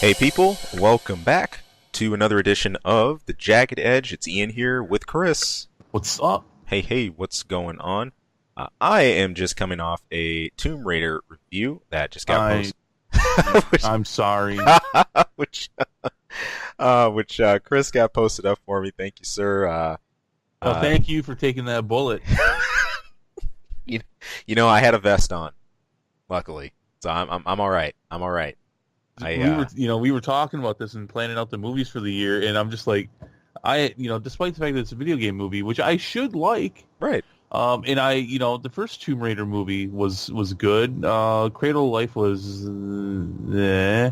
Hey people, welcome back to another edition of the Jagged Edge. It's Ian here with Chris. What's up? Hey, what's going on? I am just coming off a Tomb Raider review that just got I posted. I'm sorry. which, which Chris got posted up for me. Thank you, sir. Well, thank you for taking that bullet. You know, I had a vest on, luckily, so I'm all right. I'm all right. We were talking about this and planning out the movies for the year, and I'm just like, despite the fact that it's a video game movie, which I should like, Right. and the first Tomb Raider movie was good. Cradle of Life was, Right.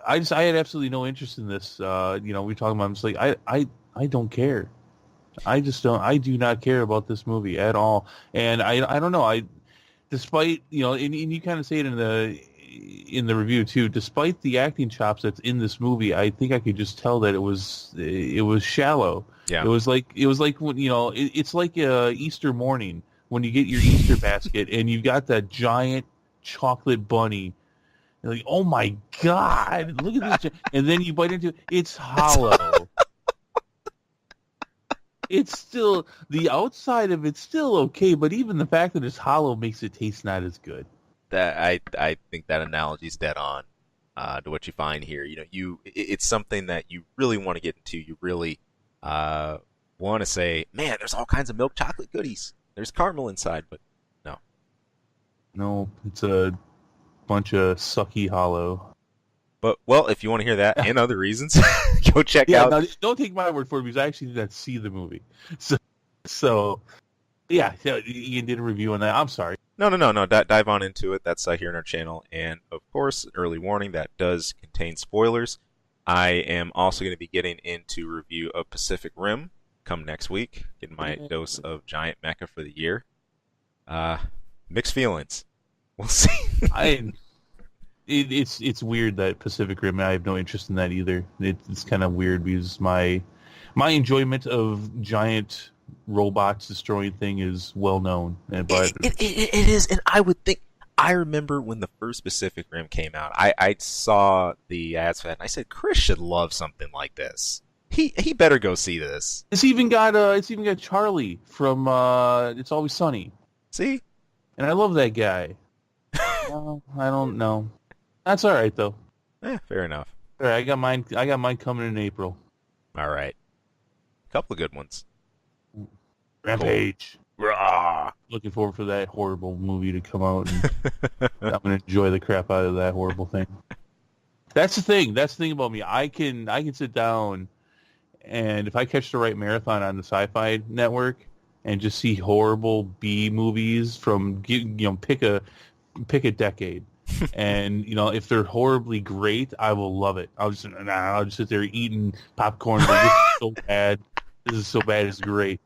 I had absolutely no interest in this. We were talking about. I'm just like, I don't care. I do not care about this movie at all, and I don't know. Despite and you kind of say it in the review too. Despite the acting chops that's in this movie, I think I could just tell that it was shallow. Yeah. It was like when it's like Easter morning when you get your Easter basket and you've got that giant chocolate bunny. You're like, oh my god, look at this! And then you bite into it, it's hollow. It's still, the outside of it's still okay, but even the fact that it's hollow makes it taste not as good. That I think that analogy is dead on to what you find here. It's something that you really want to get into. You really want to say, man, there's all kinds of milk chocolate goodies. There's caramel inside, but No, it's a bunch of sucky hollow. But well, if you want to hear that and other reasons, go check out. No, don't take my word for it because I actually did not see the movie. So yeah, Ian did a review on that. I'm sorry. No. Dive on into it. That's here on our channel, and of course, an early warning that does contain spoilers. I am also going to be getting into review of Pacific Rim come next week. Getting my dose of giant mecha for the year. Mixed feelings. We'll see. It's weird that Pacific Rim. I have no interest in that either. It's kind of weird because my enjoyment of giant robots destroying thing is well known. But it is, and I would think. I remember when the first Pacific Rim came out. I saw the ads for that, and I said, Chris should love something like this. He better go see this. It's even got Charlie from It's Always Sunny. See, and I love that guy. Well, I don't know. That's all right though. Fair enough. All right, I got mine coming in April. All right, a couple of good ones. Rampage. Cool. Rah. Looking forward for that horrible movie to come out, and I'm gonna enjoy the crap out of that horrible thing. That's the thing. That's the thing about me. I can sit down, and if I catch the right marathon on the Sci-Fi Network, and just see horrible B movies from pick a decade. And if they're horribly great, I will love it. I'll just sit there eating popcorn. Like, this is so bad. This is so bad. It's great.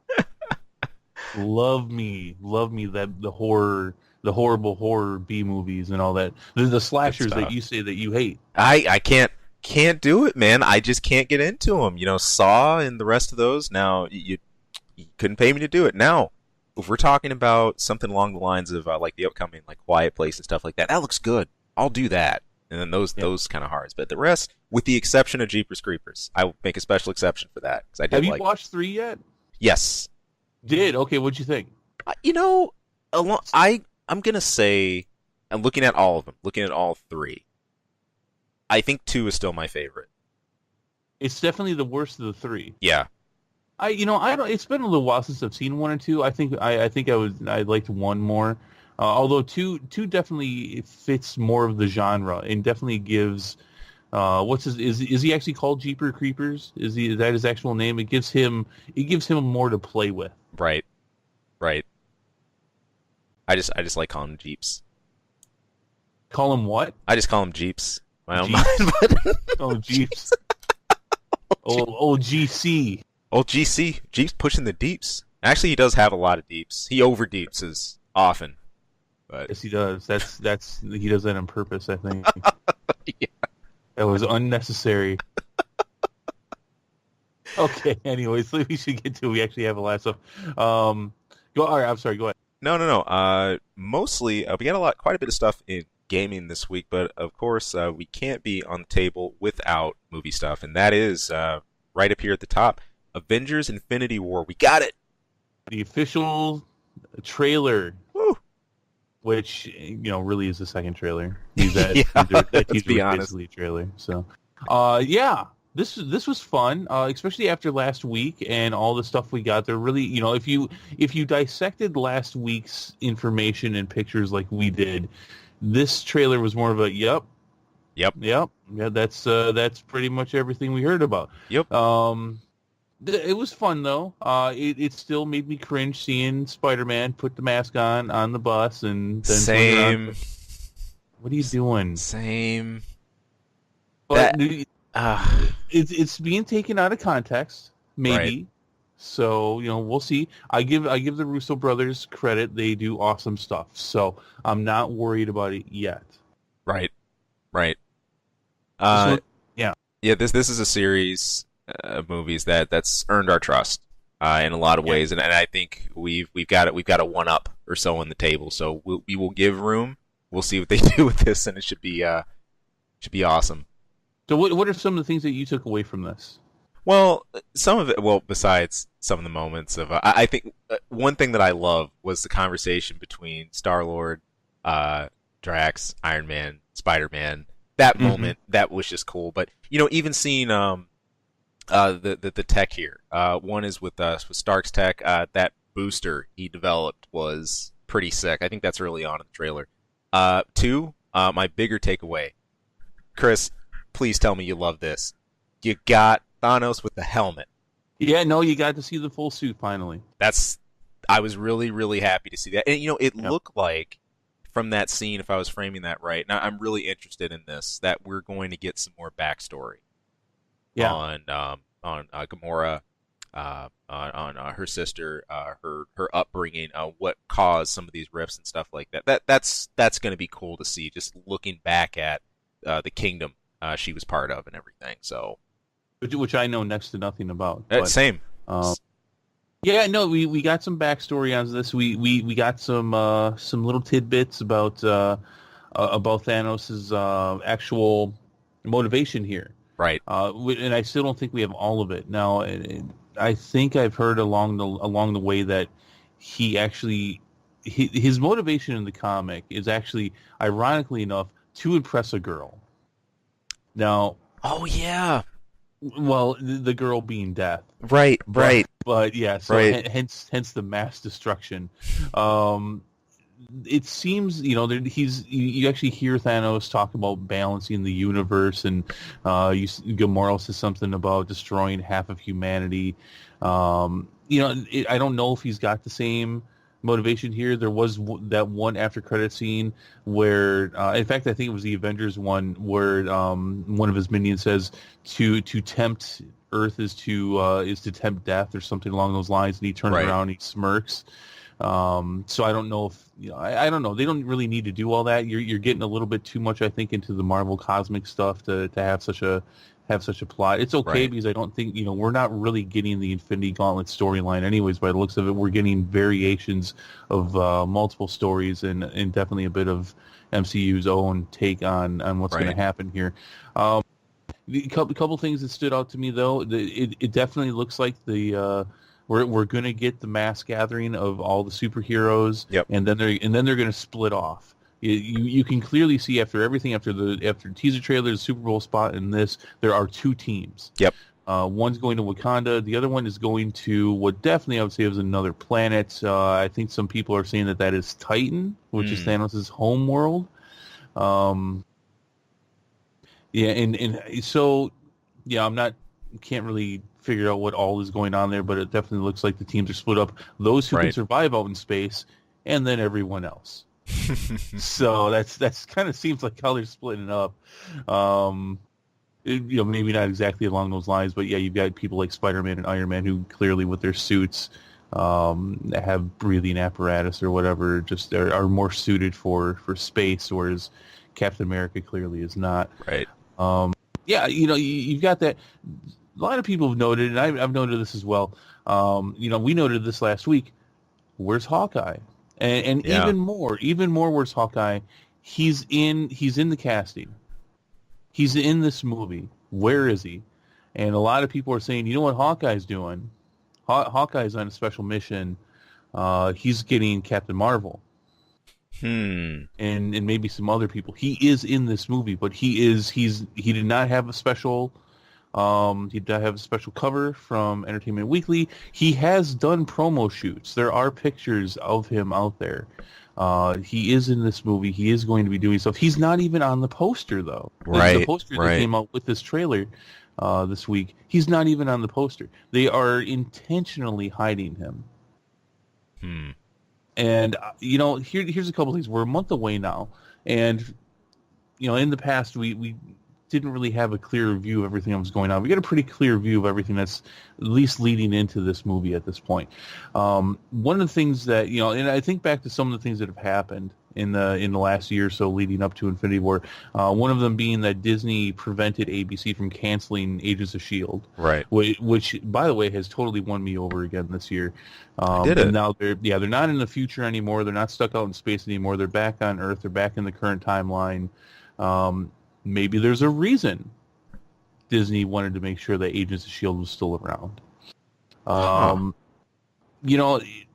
Love me that the horrible horror B movies and all that. The slashers that you say that you hate. I can't do it, man. I just can't get into them. Saw and the rest of those. Now you couldn't pay me to do it. Now, if we're talking about something along the lines of like the upcoming like Quiet Place and stuff like that, that looks good. I'll do that. And then those kind of hards. But the rest, with the exception of Jeepers Creepers, I will make a special exception for that because I did. Have you watched 3 yet? Yes. Did okay? What'd you think? I'm gonna say, I'm looking at all of them, looking at all 3. I think 2 is still my favorite. It's definitely the worst of the 3. Yeah. I don't. It's been a little while since I've seen 1 and 2. I think I liked 1 more. Although 2 definitely fits more of the genre and definitely gives. Is he actually called Jeepers Creepers? Is that his actual name? It gives him more to play with. Right. I just like calling them Jeeps. Call him what? I just call them Jeeps. My own Jeeps? mind, but Oh, Jeeps. GC. Old GC. Jeeps pushing the deeps. Actually, he does have a lot of deeps. He over deeps often. But Yes, he does. He does that on purpose, I think. yeah. That was unnecessary. Okay, anyways, we should get to it. We actually have a lot of stuff. All right, I'm sorry, go ahead. No. Mostly, we got quite a bit of stuff in gaming this week, but of course we can't be on the table without movie stuff, and that is right up here at the top. Avengers: Infinity War. We got it. The official trailer, Woo. which really is the second trailer. That Yeah, that let's teaser be was honest. basically a trailer. So, yeah, this was fun, especially after last week and all the stuff we got. There really, if you dissected last week's information and pictures like we did, this trailer was more of a yep. Yeah. That's pretty much everything we heard about. Yep. It was fun though. It still made me cringe seeing Spider-Man put the mask on the bus and then Same. What are you doing? Same. But That, it's being taken out of context, maybe. Right. So we'll see. I give the Russo brothers credit; they do awesome stuff. So I'm not worried about it yet. Right. Yeah. This is a series of movies that's earned our trust in a lot of ways, and I think we've got a one up or so on the table. So we will give room. We'll see what they do with this, and it should be awesome. So what are some of the things that you took away from this? Well, some of it. Well, besides some of the moments of, I think one thing that I love was the conversation between Star-Lord, Drax, Iron Man, Spider-Man. That moment, that was just cool. But even seeing the tech here. One is with Stark's tech. That booster he developed was pretty sick. I think that's early on in the trailer. Two, my bigger takeaway. Chris, please tell me you love this. You got Thanos with the helmet. Yeah, no, you got to see the full suit finally. I was really, really happy to see that. And it looked like from that scene, if I was framing that right, now I'm really interested in this, that we're going to get some more backstory on Gamora, on her sister, her upbringing, what caused some of these rifts and stuff like that. That's going to be cool to see, just looking back at the kingdom she was part of and everything. So, which I know next to nothing about. Same. Yeah, no, we got some backstory on this. We got some little tidbits about Thanos' actual motivation here. Right. And I still don't think we have all of it. Now, I think I've heard along the way that he actually his motivation in the comic is actually, ironically enough, to impress a girl. Now, oh yeah. Well, the girl being Death. Right. But yeah, so hence the mass destruction. It seems you actually hear Thanos talk about balancing the universe, and Gamora says something about destroying half of humanity. I don't know if he's got the same motivation here. There was that one after credit scene where, in fact, I think it was the Avengers one, where one of his minions says to tempt Earth is to tempt death or something along those lines, and he turns around and he smirks. So I don't know if I don't know. They don't really need to do all that. You're getting a little bit too much, I think, into the Marvel cosmic stuff to have such a plot. It's okay because I don't think we're not really getting the Infinity Gauntlet storyline anyways. By the looks of it, we're getting variations of multiple stories and definitely a bit of MCU's own take on what's going to happen here. A couple things that stood out to me though. It definitely looks like we're going to get the mass gathering of all the superheroes, and then they're going to split off. You can clearly see after teaser trailer, the Super Bowl spot, and this, there are two teams. Yep. One's going to Wakanda. The other one is going to what definitely I would say is another planet. I think some people are saying that is Titan, which is Thanos' home world. Can't really figure out what all is going on there, but it definitely looks like the teams are split up. Those who can survive out in space, and then everyone else. So that's kind of seems like how they're splitting it up. Maybe not exactly along those lines, but yeah, you've got people like Spider-Man and Iron Man who clearly with their suits have breathing apparatus or whatever, just are more suited for space, whereas Captain America clearly is not. Right. You've got that. A lot of people have noted, and I've noted this as well. We noted this last week. Where's Hawkeye? And even more, where's Hawkeye? He's in the casting. He's in this movie. Where is he? And a lot of people are saying, you know what Hawkeye's doing? Hawkeye's on a special mission. He's getting Captain Marvel. And maybe some other people. He is in this movie, but he did not have a special he did not have a special cover from Entertainment Weekly. He has done promo shoots. There are pictures of him out there. He is in this movie. He is going to be doing stuff. He's not even on the poster, though. Right. The poster that came out with this trailer this week, he's not even on the poster. They are intentionally hiding him. And, here's a couple things. We're a month away now. And, in the past, we didn't really have a clear view of everything that was going on. We got a pretty clear view of everything that's at least leading into this movie at this point. One of the things that, and I think back to some of the things that have happened in the last year or so leading up to Infinity War, one of them being that Disney prevented ABC from canceling Agents of S.H.I.E.L.D. Right. Which, by the way, has totally won me over again this year. Did it? And now they're not in the future anymore. They're not stuck out in space anymore. They're back on Earth. They're back in the current timeline. Maybe there's a reason Disney wanted to make sure that Agents of S.H.I.E.L.D. was still around.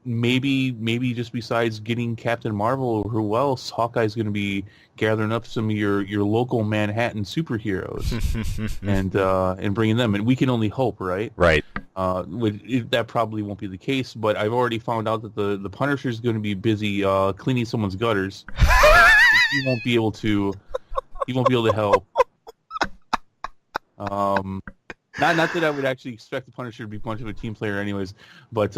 Maybe just besides getting Captain Marvel, who else, Hawkeye's going to be gathering up some of your local Manhattan superheroes and bringing them. And we can only hope, right? Right. That probably won't be the case, but I've already found out that the Punisher's going to be busy cleaning someone's gutters. He won't be able to help. Not that I would actually expect the Punisher to be much of a team player anyways, but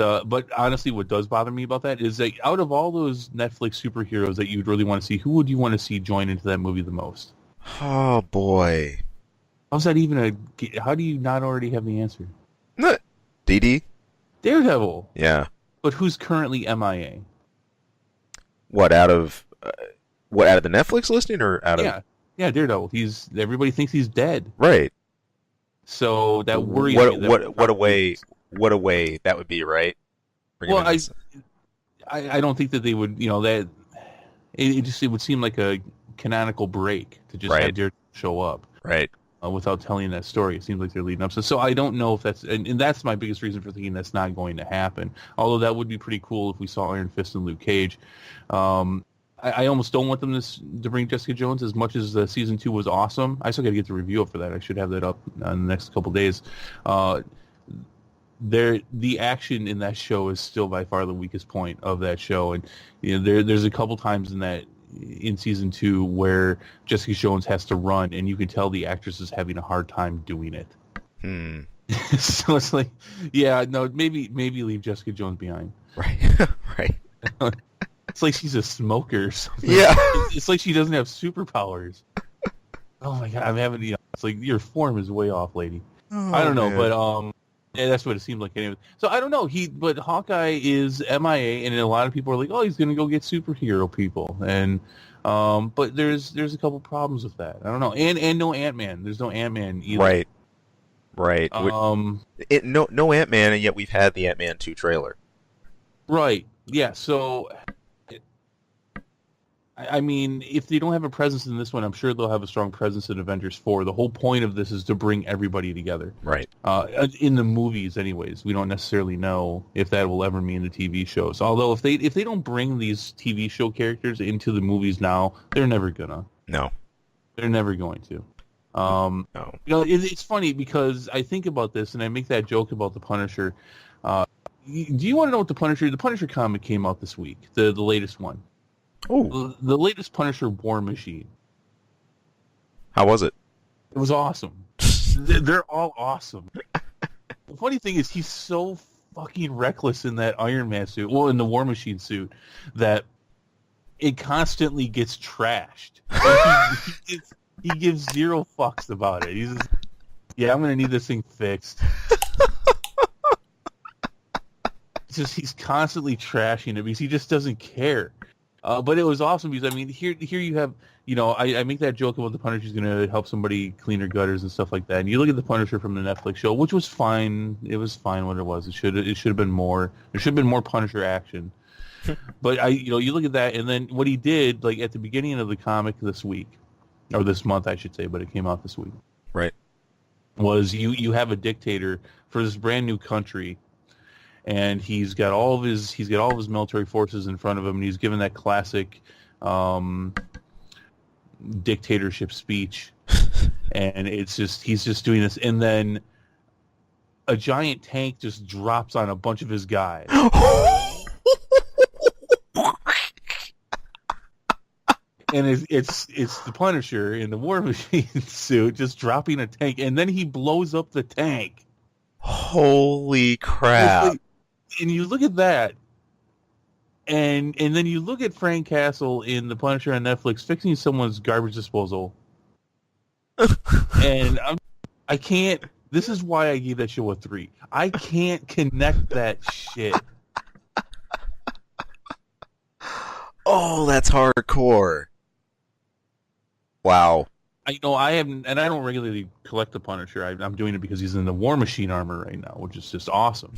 honestly, what does bother me about that is that out of all those Netflix superheroes that you'd really want to see, who would you want to see join into that movie the most? Oh, boy. How's that even how do you not already have the answer? DD? Daredevil. Yeah. But who's currently MIA? What, out of the Netflix listing or out of... Yeah, Daredevil. Everybody thinks he's dead. Right. So that worries me. What a way that would be, right? Well, I don't think that they would, that it would seem like a canonical break to just have Daredevil show up. Right. Without telling that story. It seems like they're leading up. So I don't know if that's... And that's my biggest reason for thinking that's not going to happen. Although that would be pretty cool if we saw Iron Fist and Luke Cage. I almost don't want them to bring Jessica Jones as much as Season 2 was awesome. I still got to get the review up for that. I should have that up in the next couple days. The action in that show is still by far the weakest point of that show. And there's a couple times in Season 2 where Jessica Jones has to run, and you can tell the actress is having a hard time doing it. So it's like, maybe leave Jessica Jones behind. Right. Right. It's like she's a smoker or something. Yeah. It's like she doesn't have superpowers. Oh my god, I'm having it's like your form is way off, lady. Oh, I don't know, man. but that's what it seemed like anyway. So I don't know. But Hawkeye is MIA, and a lot of people are like, oh, he's gonna go get superhero people, and but there's a couple problems with that. I don't know, and no Ant-Man. There's no Ant-Man either. Right. No Ant-Man, and yet we've had the Ant-Man 2 trailer. Right. Yeah. So. I mean, if they don't have a presence in this one, I'm sure they'll have a strong presence in Avengers 4. The whole point of this is to bring everybody together. Right. In the movies, anyways. We don't necessarily know if that will ever mean the TV shows. Although, if they don't bring these TV show characters into the movies now, they're never gonna. No. They're never going to. No. It's funny because I think about this, and I make that joke about the Punisher. Do you want to know what the Punisher comic came out this week? The latest one. Oh, the latest Punisher War Machine. How was it? It was awesome. They're all awesome. The funny thing is he's so fucking reckless in that Iron Man suit, well, in the War Machine suit, that it constantly gets trashed. He gives zero fucks about it. He's just, I'm going to need this thing fixed. He's constantly trashing it because he just doesn't care. But it was awesome because, I mean, here you have, I make that joke about the Punisher's going to help somebody clean their gutters and stuff like that. And you look at the Punisher from the Netflix show, which was fine. It was fine what it was. It should have been more. There should have been more Punisher action. But you look at that, and then what he did, like at the beginning of the comic this week, or this month, I should say, but it came out this week. Right. Was you have a dictator for this brand new country, and he's got all of his military forces in front of him, and he's given that classic dictatorship speech, and he's just doing this, and then a giant tank just drops on a bunch of his guys. And it's the Punisher in the War Machine suit just dropping a tank, and then he blows up the tank. Holy crap! And you look at that, and then you look at Frank Castle in The Punisher on Netflix fixing someone's garbage disposal, and I can't. This is why I gave that show a 3. I can't connect that shit. Oh, that's hardcore. Wow. I haven't, and I don't regularly collect the Punisher. I'm doing it because he's in the War Machine armor right now, which is just awesome.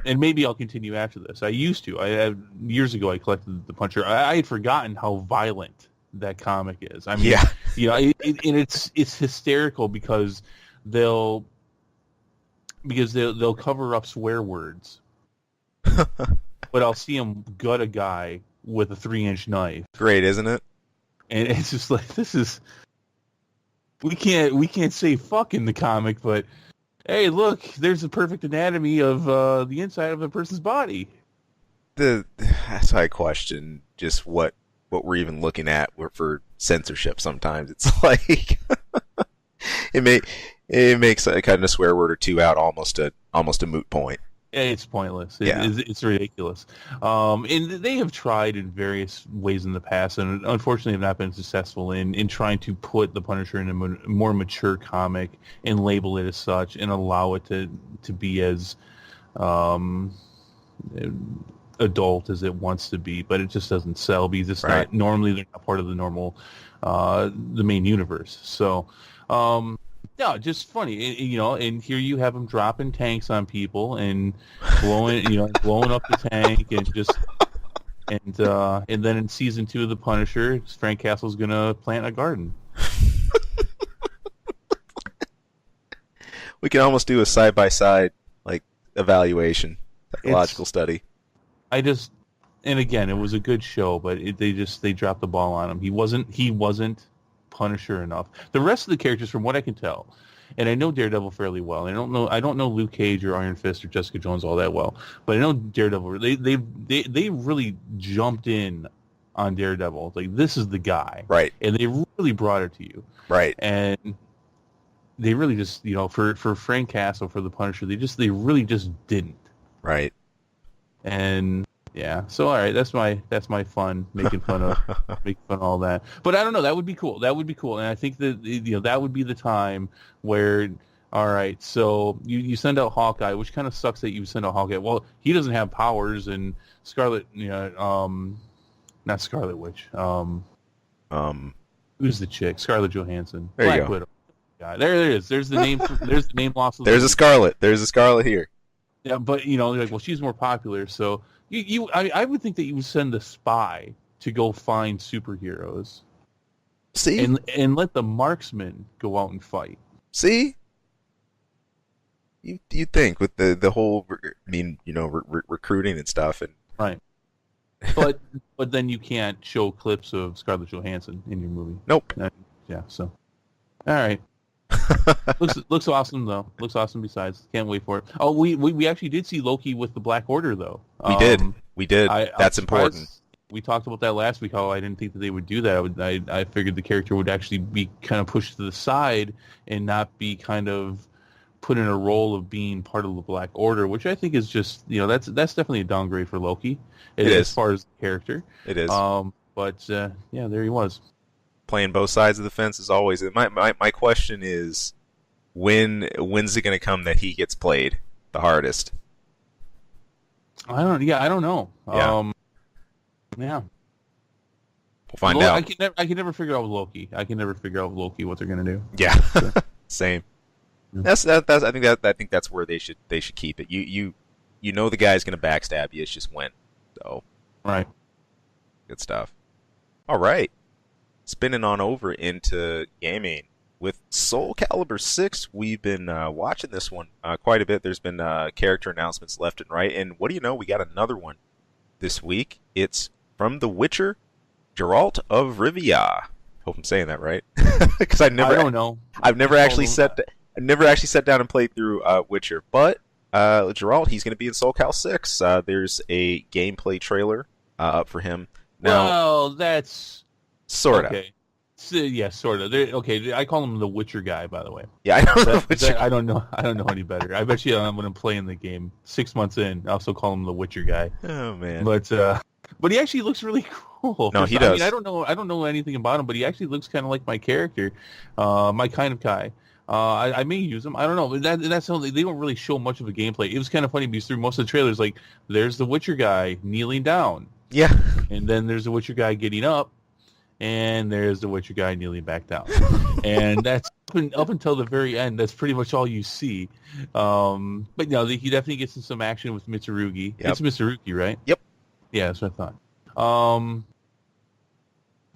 And maybe I'll continue after this. I used to. Years ago, I collected the Punisher. I had forgotten how violent that comic is. I mean, yeah. And it's hysterical because they'll cover up swear words, but I'll see him gut a guy with a 3-inch knife. Great, isn't it? And it's just like, this is, we can't say fuck in the comic, but hey, look, there's a perfect anatomy of the inside of a person's body. That's why I question just what we're even looking at for censorship. Sometimes it's like it makes a kind of swear word or two out almost a moot point. It's pointless. Yeah. It's ridiculous. And they have tried in various ways in the past, and unfortunately have not been successful in trying to put the Punisher in a more mature comic and label it as such and allow it to be as adult as it wants to be. But it just doesn't sell because it's not normally they're not part of the normal the main universe. So. No, just funny, and here you have him dropping tanks on people and blowing up the tank and then in season 2 of The Punisher, Frank Castle's gonna plant a garden. We can almost do a side-by-side evaluation, psychological study. And again, it was a good show, but they dropped the ball on him. He wasn't Punisher enough. The rest of the characters, from what I can tell, and I know Daredevil fairly well. I don't know Luke Cage or Iron Fist or Jessica Jones all that well, but I know Daredevil. They really jumped in on Daredevil. Like, this is the guy, right? And they really brought it to you, right? And they really just for Frank Castle, for the Punisher, they really just didn't, right? And yeah, so all right, that's my fun, making fun of all that. But I don't know, that would be cool, and I think that that would be the time where, all right, so you send out Hawkeye, which kind of sucks that you send out Hawkeye. Well, he doesn't have powers, and Scarlet, not Scarlet Witch, who's the chick? Scarlett Johansson, there Black you go. Widow. Yeah, there it is. There's the name. There's the name loss. There's a Scarlet. There's a Scarlet here. Yeah, but they're like, well, she's more popular, so. I would think that you would send a spy to go find superheroes. See? And let the marksman go out and fight. See? You think with the whole, recruiting and stuff. And right. But then you can't show clips of Scarlett Johansson in your movie. Nope. Yeah, so. All right. Looks awesome though. Looks awesome. Besides, can't wait for it. Oh, we actually did see Loki with the Black Order though. We did. That's important. We talked about that last week. How I didn't think that they would do that. I figured the character would actually be kind of pushed to the side and not be kind of put in a role of being part of the Black Order, which I think is just that's definitely a downgrade for Loki. It is, as far as the character. It is. But yeah, there he was. Playing both sides of the fence as always. My question is, when's it going to come that he gets played the hardest? I don't know. Yeah. Yeah. We'll find out. I can never figure out with Loki. What they're going to do. Yeah. So. Same. Yeah. I think that's where they should keep it. You know the guy's going to backstab you. It's just when. So. Right. Good stuff. All right. Spinning on over into gaming. With Soul Calibur 6, we've been watching this one quite a bit. There's been character announcements left and right. And what do you know? We got another one this week. It's from The Witcher, Geralt of Rivia. Hope I'm saying that right. Because I don't know. I've never actually sat down and played through Witcher. But Geralt, he's going to be in Soul Cal 6. There's a gameplay trailer up for him. Now, Well, that's sort of. okay. So, yeah, sort of. Okay, I call him the Witcher guy, by the way. Yeah, I know the Witcher. I don't know. I don't know any better. I bet you I'm going to play in the game 6 months in. I also call him the Witcher guy. Oh man. But he actually looks really cool. No, he does. I mean, I don't know anything about him, but he actually looks kind of like my character, my kind of guy. I may use him. I don't know. But that's something they don't really show much of a gameplay. It was kind of funny because through most of the trailers, like there's the Witcher guy kneeling down, Yeah. and then there's the Witcher guy getting up, and there's the Witcher guy kneeling back down, and that's up until the very end. That's pretty much all you see. But no, he definitely gets in some action with Mitsurugi. Yep. It's Mitsurugi, right? Yep. Yeah, that's what I thought.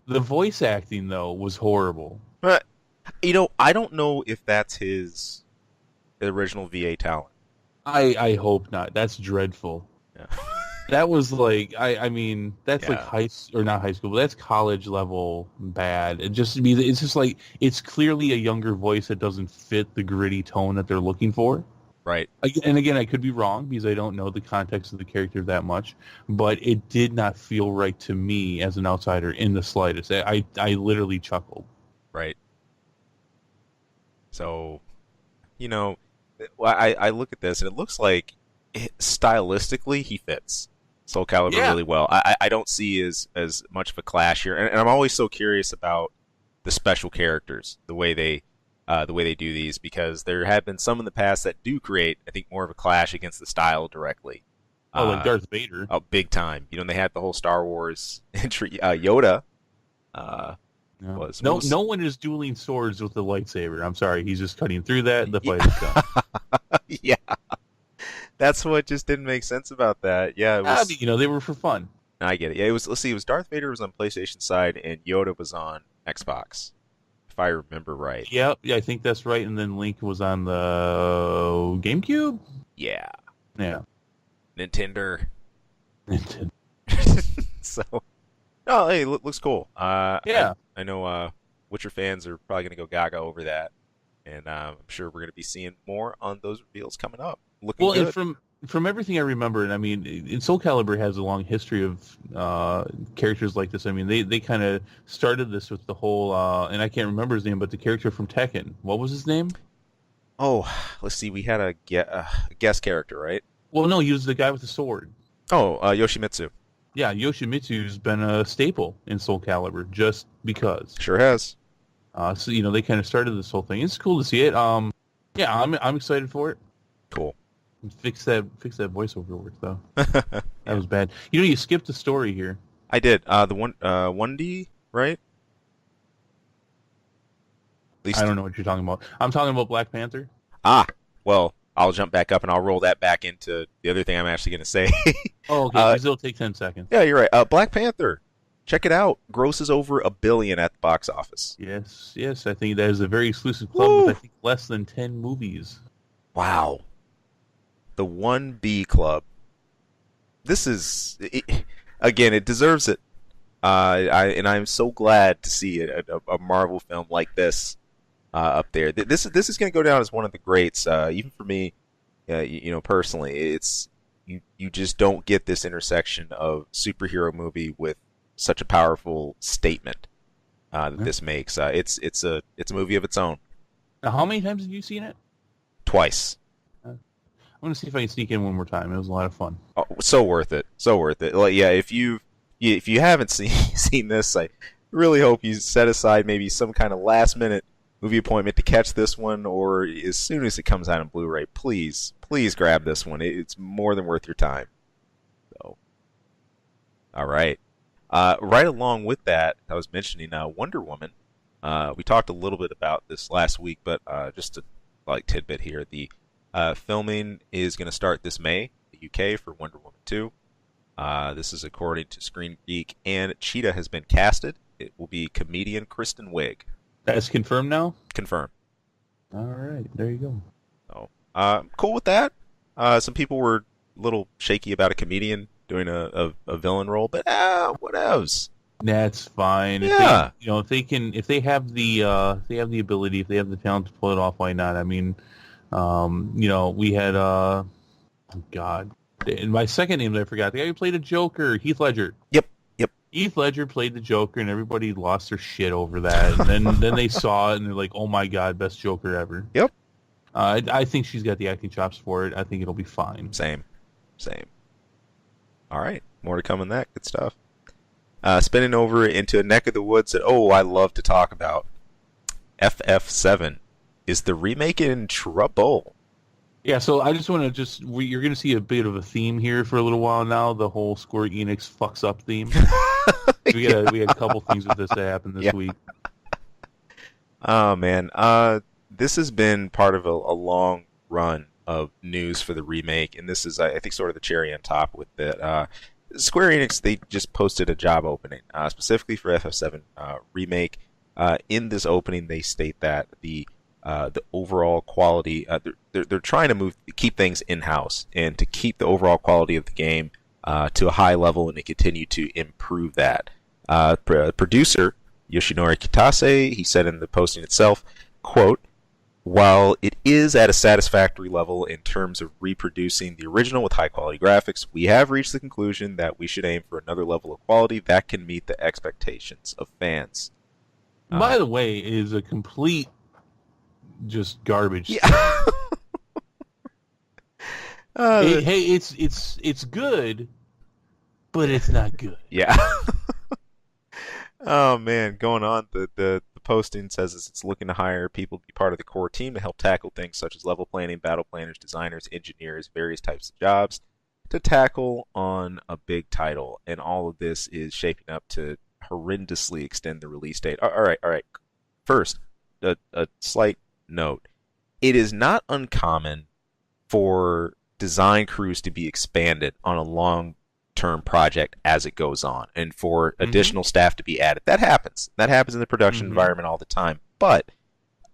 The voice acting though was horrible. But I don't know if that's his original VA talent. I hope not. That's dreadful. Yeah. That was like I mean that's like Yeah. not high school, but that's college level bad. It's just like it's clearly a younger voice that doesn't fit the gritty tone that they're looking for. Right. And again, I could be wrong because I don't know the context of the character that much, but it did not feel right to me as an outsider in the slightest. I literally chuckled. Right. So, I look at this and it looks like stylistically he fits Soul Calibur really well. I don't see as much of a clash here, and I'm always so curious about the special characters, the way they do these, because there have been some in the past that do create, I think, more of a clash against the style directly. Like Darth Vader. Oh, big time. They had the whole Star Wars entry. Yoda was no one is dueling swords with the lightsaber. I'm sorry, he's just cutting through that. The fight is done. Yeah. That's what just didn't make sense about that. Yeah, it was. They were for fun. I get it. Yeah, it was. Let's see. It was Darth Vader was on PlayStation side, and Yoda was on Xbox, if I remember right. Yeah, I think that's right. And then Link was on the GameCube. Yeah. Yeah. Nintendo. So, oh, hey, looks cool. Yeah. I know. Witcher fans are probably gonna go gaga over that, and I'm sure we're gonna be seeing more on those reveals coming up. Looking good. And from everything I remember, and I mean, Soul Calibur has a long history of characters like this. I mean, they kind of started this with the whole, and I can't remember his name, but the character from Tekken. What was his name? Oh, let's see. We had a guest character, right? Well, no, he was the guy with the sword. Oh, Yoshimitsu. Yeah, Yoshimitsu's been a staple in Soul Calibur just because. Sure has. So they kind of started this whole thing. It's cool to see it. Yeah, I'm excited for it. Cool. Fix that voiceover work though. That was bad. You skipped the story here. I did. The 1D, right? At least I don't know what you're talking about. I'm talking about Black Panther. Well, I'll jump back up and I'll roll that back into the other thing I'm actually going to say. Oh, okay. It'll take 10 seconds. Yeah, you're right. Black Panther. Check it out. Grosses over $1 billion at the box office. Yes. I think that is a very exclusive club with I think less than 10 movies. Wow. The 1B club. This is again. It deserves it. I'm so glad to see a Marvel film like this up there. This is going to go down as one of the greats. Even for me, personally, it's you just don't get this intersection of superhero movie with such a powerful statement that this makes. It's a movie of its own. Now, how many times have you seen it? Twice. I'm gonna see if I can sneak in one more time. It was a lot of fun. Oh, so worth it. So worth it. Like, yeah, if you haven't seen this, I really hope you set aside maybe some kind of last minute movie appointment to catch this one, or as soon as it comes out on Blu-ray, please grab this one. It's more than worth your time. So, all right. Right along with that, I was mentioning Wonder Woman. We talked a little bit about this last week, but just a tidbit here. The filming is going to start this May, the UK, for Wonder Woman 2. This is according to Screen Geek, and Cheetah has been casted. It will be comedian Kristen Wiig. That's confirmed now? Confirmed. All right, there you go. So, cool with that. Some people were a little shaky about a comedian doing a villain role, but what else? That's fine. Yeah. If they have the ability, if they have the talent to pull it off, why not? I mean, we had oh God, and my second name that I forgot, the guy who played a Joker, Heath Ledger. Yep. Heath Ledger played the Joker, and everybody lost their shit over that. And then they saw it, and they're like, "Oh my God, best Joker ever." Yep. I think she's got the acting chops for it. I think it'll be fine. Same. All right, more to come on that. Good stuff. Spinning over into a neck of the woods that I love to talk about. FF7 is the remake in trouble. Yeah, so I just want to you're going to see a bit of a theme here for a little while now. The whole Square Enix fucks up theme. We had a couple things with this that happened this week. Oh man, this has been part of a long run of news for the remake, and this is, I think, sort of the cherry on top with it. Square Enix, they just posted a job opening specifically for FF7 remake. In this opening, they state that the overall quality, they're trying to keep things in house and to keep the overall quality of the game to a high level and to continue to improve that. Producer Yoshinori Kitase, he said in the posting itself, quote, "While it is at a satisfactory level in terms of reproducing the original with high quality graphics, we have reached the conclusion that we should aim for another level of quality that can meet the expectations of fans." By the way, it is a complete just garbage. Yeah. It's good, but it's not good. Yeah. Oh man, going on, the posting says it's looking to hire people to be part of the core team to help tackle things such as level planning, battle planners, designers, engineers, various types of jobs to tackle on a big title, and all of this is shaping up to horrendously extend the release date. All right. First, a slight note. It is not uncommon for design crews to be expanded on a long-term project as it goes on, and for additional staff to be added. That happens. That happens in the production environment all the time. But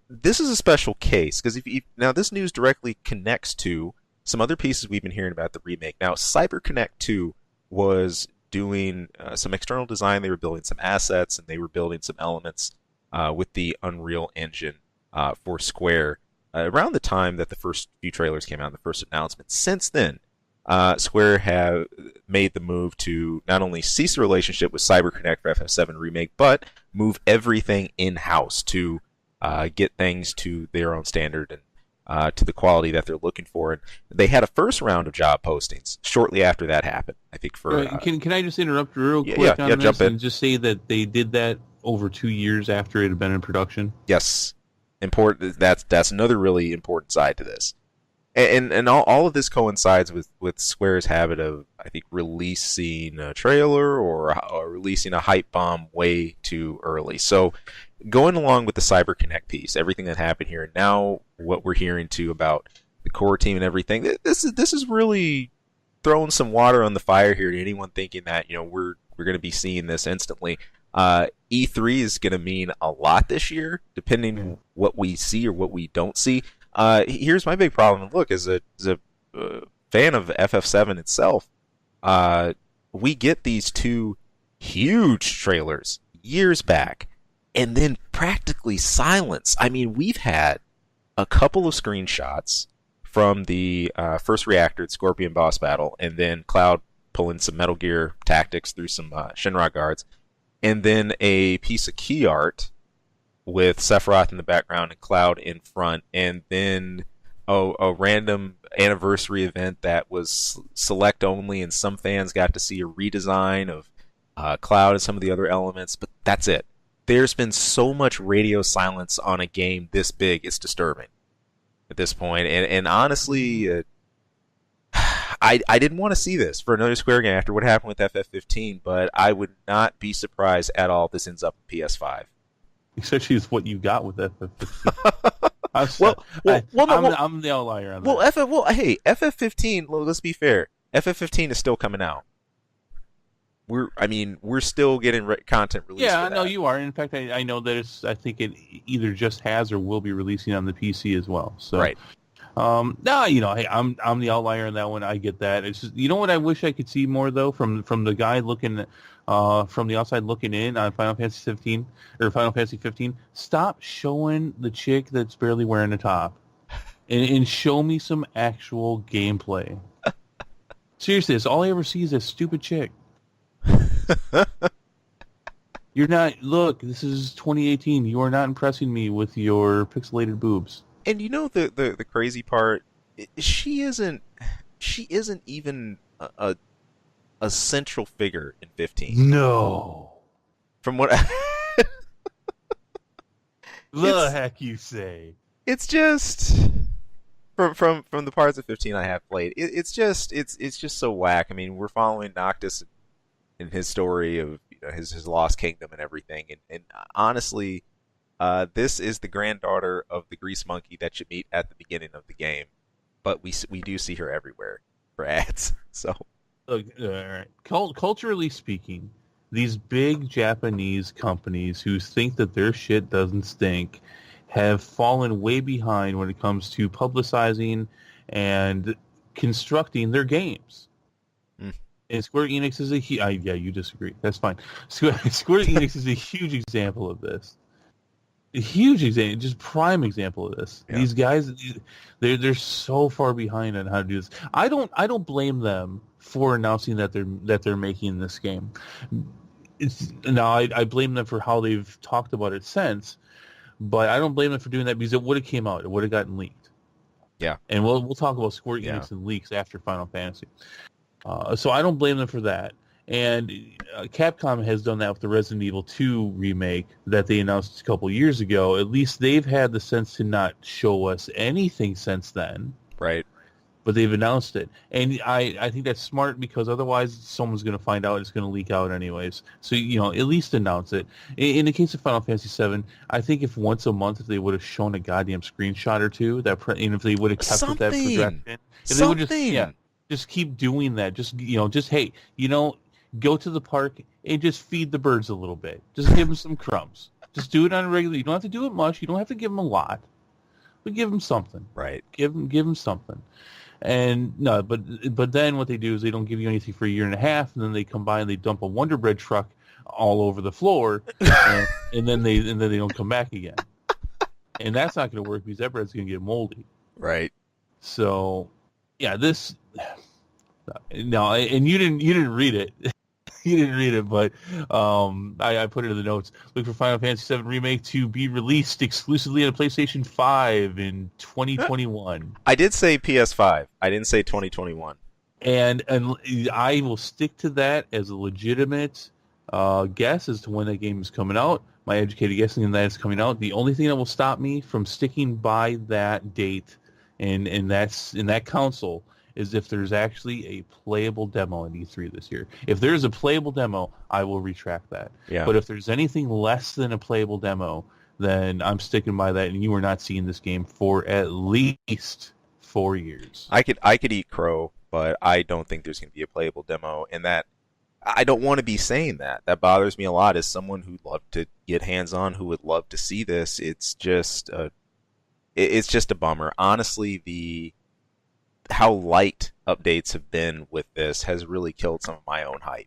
this is a special case, because now this news directly connects to some other pieces we've been hearing about the remake. Now, CyberConnect 2 was doing some external design. They were building some assets, and they were building some elements with the Unreal Engine for Square around the time that the first few trailers came out, the first announcement. Since then, Square have made the move to not only cease the relationship with CyberConnect for FF7 Remake, but move everything in-house to get things to their own standard and to the quality that they're looking for. And they had a first round of job postings shortly after that happened. I think for can I just interrupt real quick on this jump in. And just say that they did that over 2 years after it had been in production? Yes, important. That's another really important side to this. And all of this coincides with Square's habit of, I think, releasing a trailer or releasing a hype bomb way too early. So going along with the CyberConnect piece, everything that happened here, and now what we're hearing too about the core team and everything, this is really throwing some water on the fire here to anyone thinking that we're going to be seeing this instantly. E3 is going to mean a lot this year, depending what we see or what we don't see. Here's my big problem. Look, as a fan of FF7 itself, we get these two huge trailers years back, and then practically silence. I mean, we've had a couple of screenshots from the first reactor Scorpion boss battle, and then Cloud pulling some Metal Gear Tactics through some Shinra guards, and then a piece of key art with Sephiroth in the background and Cloud in front, and then a random anniversary event that was select only, and some fans got to see a redesign of Cloud and some of the other elements, but that's it. There's been so much radio silence on a game this big, it's disturbing at this point, and honestly, I didn't want to see this for another Square game after what happened with FF15, but I would not be surprised at all if this ends up in PS5. Especially with what you got with FF15. I'm the outlier on that. FF15, let's be fair. FF15 is still coming out. we're still getting content released Yeah, for I know that. you are. In fact, I know that I think it either just has or will be releasing on the PC as well. So, Right. no, hey, I'm the outlier on that one. I get that. It's just, what I wish I could see more though from the guy looking, from the outside looking in on Final Fantasy 15 or Final Fantasy 15. Stop showing the chick that's barely wearing a top, and show me some actual gameplay. Seriously, that's all I ever see is that stupid chick. You're not. Look, this is 2018. You are not impressing me with your pixelated boobs. And you know the crazy part, she isn't even a central figure in 15. No. From what The it's heck you say? it's just from the parts of 15 I have played, it's just so whack. I mean, we're following Noctis in his story of his lost kingdom and everything, and honestly, this is the granddaughter of the grease monkey that you meet at the beginning of the game, but we do see her everywhere for ads. So Look, all right. Culturally speaking, these big Japanese companies who think that their shit doesn't stink have fallen way behind when it comes to publicizing and constructing their games. mm, And Square Enix is yeah, you disagree. That's fine. Square Enix is a huge example of this. A huge example, just prime example of this. yeah, These guys, they're so far behind on how to do this. I don't blame them for announcing that they're making this game. I blame them for how they've talked about it since, but I don't blame them for doing that because it would have came out. It would have gotten leaked. yeah, And we'll talk about Square yeah. Enix and leaks after Final Fantasy. So I don't blame them for that. And Capcom has done that with the Resident Evil 2 remake that they announced a couple years ago. At least they've had the sense to not show us anything since then, Right. but they've announced it. And I think that's smart because otherwise someone's going to find out, it's going to leak out anyways. So, at least announce it. In the case of Final Fantasy 7, I think if once a month if they would have shown a goddamn screenshot or two, and if they would have kept with that projection, if they would just keep doing that, just hey, go to the park and just feed the birds a little bit. Just give them some crumbs. Just do it on a regular. You don't have to do it much. You don't have to give them a lot, but give them something. Right. Give them something. And no, but then what they do is they don't give you anything for a year and a half, and then they come by and they dump a Wonder Bread truck all over the floor, and then they don't come back again. And that's not going to work because that bread's going to get moldy. Right. So, yeah, this. No, and you didn't read it. You didn't read it, but I put it in the notes. Look for Final Fantasy VII Remake to be released exclusively on PlayStation 5 in 2021. I did say PS5. I didn't say 2021. And I will stick to that as a legitimate guess as to when that game is coming out. My educated guessing that it's coming out. The only thing that will stop me from sticking by that date and that's in that console is if there's actually a playable demo in E3 this year. If there's a playable demo, I will retract that. Yeah. But if there's anything less than a playable demo, then I'm sticking by that, and you are not seeing this game for at least 4 years. I could eat crow, but I don't think there's going to be a playable demo, and that I don't want to be saying that. That bothers me a lot as someone who'd love to get hands-on, who would love to see this. It's just a bummer. Honestly, how light updates have been with this has really killed some of my own hype.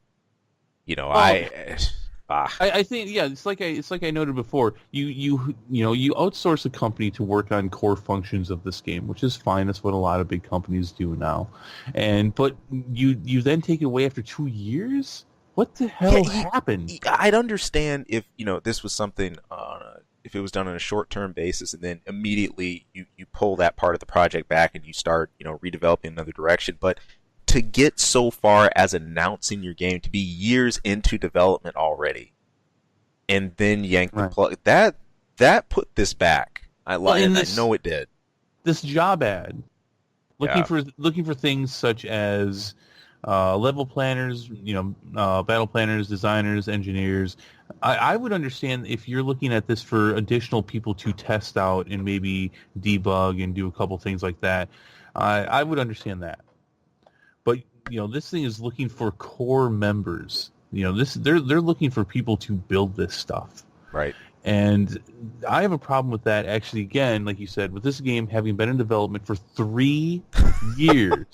I think it's like I noted before. You outsource a company to work on core functions of this game, which is fine. That's what a lot of big companies do now. But you then take it away after 2 years. What the hell happened? I'd understand if this was something if it was done on a short-term basis, and then immediately you pull that part of the project back and you start redeveloping another direction. But to get so far as announcing your game, to be years into development already, and then yank the plug, that put this back. I know it did. This job ad, looking for things such as level planners, battle planners, designers, engineers. I would understand if you're looking at this for additional people to test out and maybe debug and do a couple things like that. I would understand that. But, this thing is looking for core members. they're looking for people to build this stuff. Right. And I have a problem with that, actually, again, like you said, with this game having been in development for 3 years.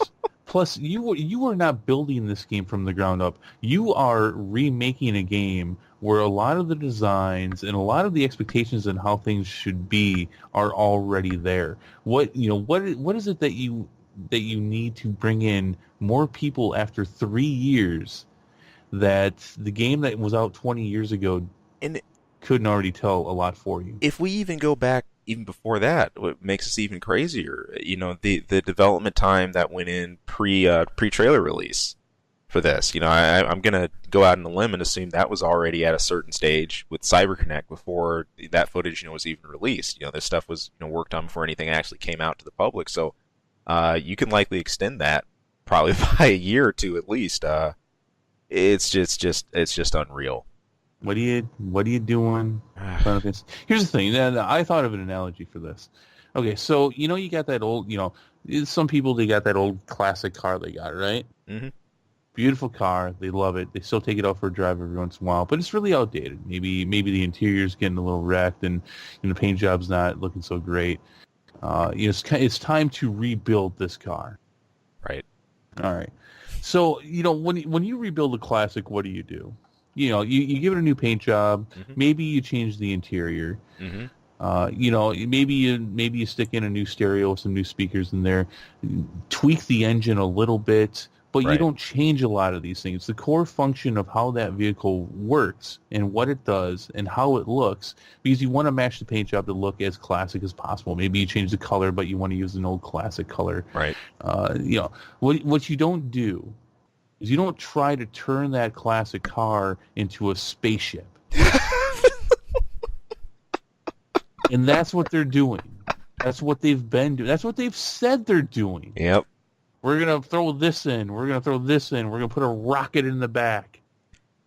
Plus, you are not building this game from the ground up. You are remaking a game where a lot of the designs and a lot of the expectations and how things should be are already there. What is it that you need to bring in more people after 3 years that the game that was out 20 years ago And couldn't already tell a lot for you? if we even go back even before that, what makes us even crazier, the development time that went in pre-trailer release for this. I'm gonna go out on a limb and assume that was already at a certain stage with CyberConnect before that footage, was even released. This stuff was, worked on before anything actually came out to the public. So, you can likely extend that probably by a year or two at least. It's just unreal. What are you doing? Here's the thing. I thought of an analogy for this. Okay, so you got that old, some people, they got that old classic car they got, right? Mm-hmm. Beautiful car, they love it. They still take it out for a drive every once in a while, but it's really outdated. Maybe the interior's getting a little wrecked, and the paint job's not looking so great. It's time to rebuild this car. Right. All right. So when you rebuild a classic, what do? You give it a new paint job. Mm-hmm. Maybe you change the interior. Mm-hmm. Maybe you stick in a new stereo with some new speakers in there, tweak the engine a little bit, but Right. you don't change a lot of these things. The core function of how that vehicle works and what it does and how it looks, because you want to match the paint job to look as classic as possible. Maybe you change the color, but you want to use an old classic color. Right. What you don't do is you don't try to turn that classic car into a spaceship. And that's what they're doing. That's what they've been doing. That's what they've said they're doing. Yep. We're going to throw this in. We're going to throw this in. We're going to put a rocket in the back.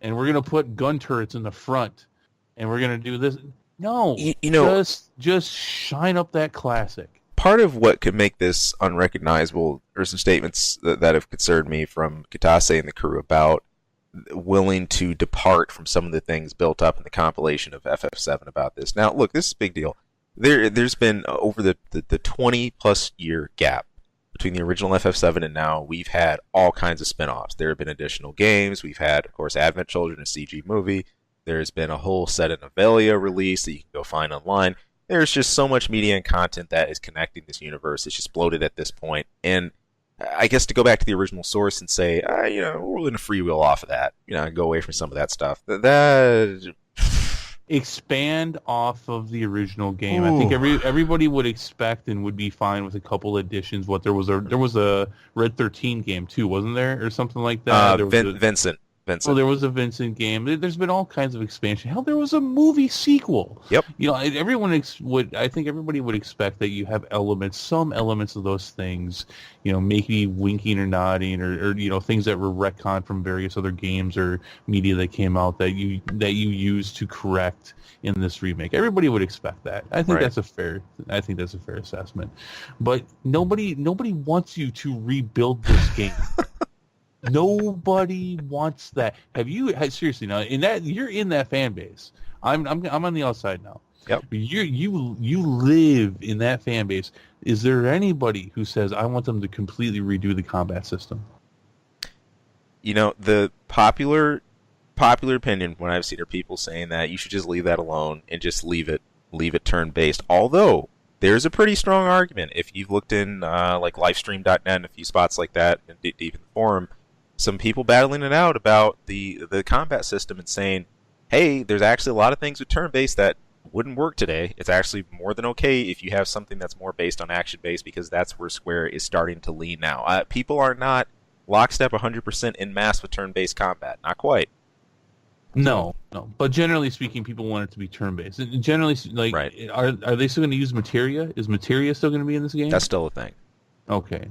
And we're going to put gun turrets in the front. And we're going to do this. No. Just shine up that classic. Part of what could make this unrecognizable are some statements that have concerned me from Kitase and the crew about willing to depart from some of the things built up in the compilation of FF7 about this. Now, look, this is a big deal. There's been over the 20-plus year gap between the original FF7 and now, we've had all kinds of spin-offs. There have been additional games. We've had, of course, Advent Children, a CG movie. There's been a whole set of novellia released that you can go find online. There's just so much media and content that is connecting this universe. It's just bloated at this point. And I guess to go back to the original source and say, we're willing to freewheel off of that, go away from some of that stuff. That expand off of the original game. Ooh. I think everybody would expect and would be fine with a couple additions. There was a Red 13 game too, wasn't there, or something like that? Vincent. Well, there was a Vincent game. There's been all kinds of expansion. Hell, there was a movie sequel. Yep. I think everybody would expect that you have some elements of those things, maybe winking or nodding or things that were retconned from various other games or media that came out that you use to correct in this remake. Everybody would expect that. I think Right. that's a fair assessment. But nobody wants you to rebuild this game. Nobody wants that. Seriously now? You're in that fan base. I'm on the outside now. Yep. You live in that fan base. Is there anybody who says I want them to completely redo the combat system? The popular opinion when I've seen are people saying that you should just leave that alone and just leave it turn based. Although there's a pretty strong argument if you've looked in like livestream.net and a few spots like that and deep in the forum. Some people battling it out about the combat system and saying, hey, there's actually a lot of things with turn-based that wouldn't work today. It's actually more than okay if you have something that's more based on action-based because that's where Square is starting to lean now. People are not lockstep 100% in mass with turn-based combat. Not quite. No. But generally speaking, people want it to be turn-based. And generally, Right. Are they still going to use Materia? Is Materia still going to be in this game? That's still a thing. Okay.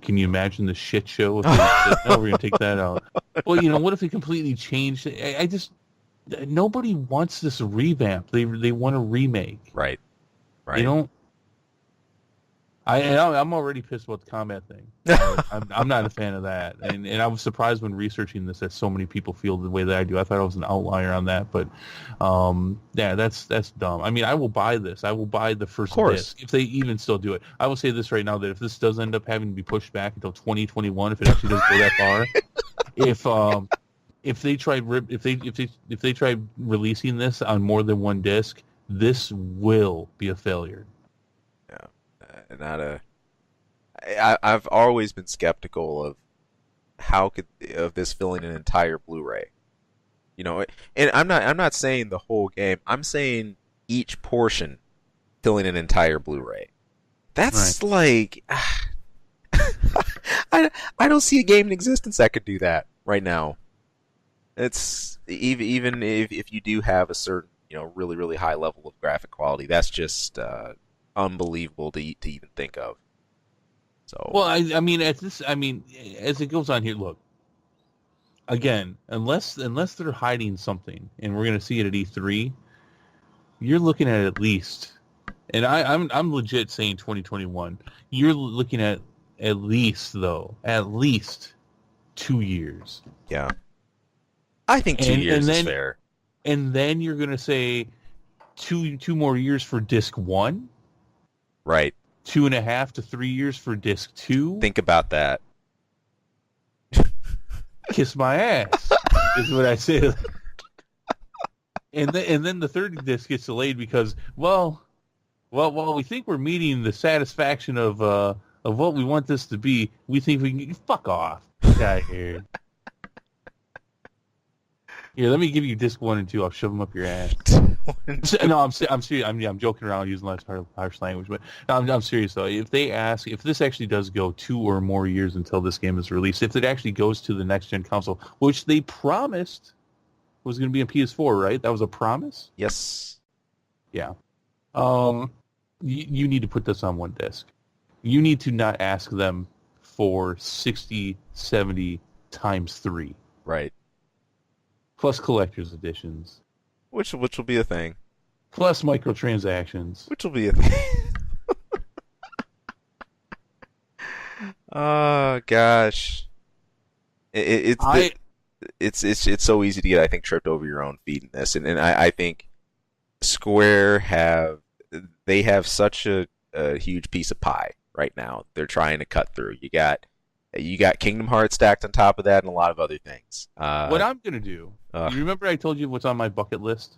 Can you imagine the shit show if they said, no, we're going to take that out? Well, what if they completely changed it? I just... Nobody wants this revamp. They want a remake. Right. They don't... I'm already pissed about the combat thing. I'm not a fan of that, and I was surprised when researching this that so many people feel the way that I do. I thought I was an outlier on that, but yeah, that's dumb. I mean, I will buy this. I will buy the Of first course. disc if they even still do it. I will say this right now that if this does end up having to be pushed back until 2021, if it actually does go that far, if they try if they try releasing this on more than one disc, this will be a failure. Not a. I've always been skeptical of how could of this filling an entire Blu-ray. You know, and I'm not saying the whole game. I'm saying each portion filling an entire Blu-ray. That's Right. like I don't see a game in existence that could do that right now. It's even if you do have a certain, really really high level of graphic quality, that's just unbelievable to even think of. So Well, I mean, as it goes on here, look again, unless they're hiding something, and we're going to see it at E3, you're looking at least, and I'm legit saying 2021. You're looking at least 2 years, yeah, I think 2 years and is then fair. you're going to say two more years for disc one, Right. 2.5 to 3 years for disc two. Think about that. Kiss my ass is what I say. And then the third disc gets delayed because well, we think we're meeting the satisfaction of what we want this to be. We think we can fuck off. Get out of here. Here, let me give you disc 1 and 2. I'll shove them up your ass. No, I'm serious. I'm joking around using less harsh language, but no, I'm serious though. If they ask, if this actually does go 2 or more years until this game is released, if it actually goes to the next gen console, which they promised was going to be on PS4, right? That was a promise. Yes. Yeah. You need to put this on one disc. You need to not ask them for 60, 70 times 3 Right. plus collector's editions Which will be a thing. plus microtransactions. Which will be a thing. Oh gosh. It's so easy to get, I think, tripped over your own feet in this, and I think Square they have such a huge piece of pie right now. They're trying to cut through. You got Kingdom Hearts stacked on top of that, and a lot of other things. What I'm gonna do? You remember I told you what's on my bucket list?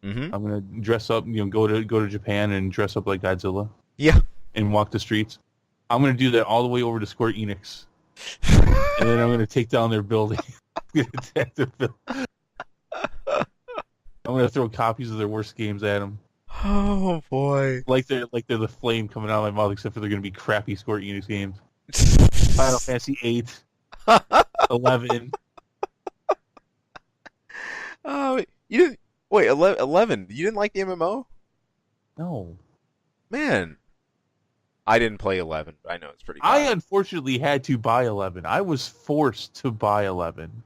Mm-hmm. I'm gonna dress up. Go to Japan and dress up like Godzilla Yeah. and walk the streets. I'm gonna do that all the way over to Square Enix, and then I'm gonna take down their building. I'm gonna attack their building. I'm gonna throw copies of their worst games at them. Oh boy. Like they're the flame coming out of my mouth, except for they're gonna be crappy Square Enix games. Final Fantasy 8, 11. Oh, you didn't wait. 11. You didn't like the MMO? No. Man, I didn't play 11, but I know it's pretty I bad. unfortunately had to buy 11. I was forced to buy 11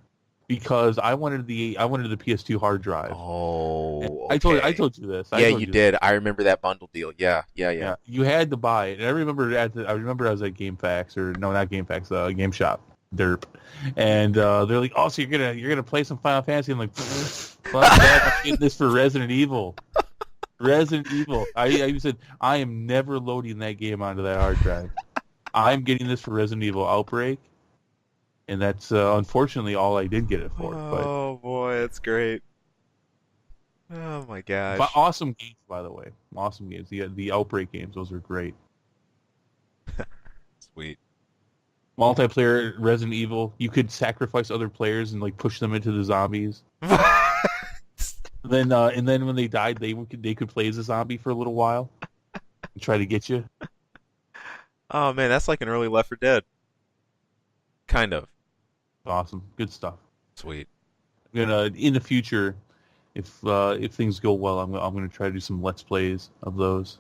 because I wanted the PS2 hard drive. Oh, I okay. told you this. Yeah, you did. I remember that bundle deal. Yeah. Yeah, you had to buy it. And I remember I was at GameFAQs, or no, not GameFAQs, Game Shop, Derp, and they're like, "Oh, so you're gonna play some Final Fantasy?" I'm like, "Fuck that! I'm getting this for Resident Evil." Resident Evil. I said I am never loading that game onto that hard drive. I'm getting this for Resident Evil Outbreak, and that's unfortunately all I did get it for. Oh boy, that's great. Oh my gosh. But awesome games, by the way. Awesome games. The Outbreak games, those are great. Sweet. Multiplayer Resident Evil, you could sacrifice other players and like push them into the zombies. Then and then when they died, they could play as a zombie for a little while and try to get you. Oh man, that's like an early Left 4 Dead. Kind of. Awesome, good stuff. Sweet. I'm gonna in the future, if things go well, I'm gonna try to do some Let's Plays of those.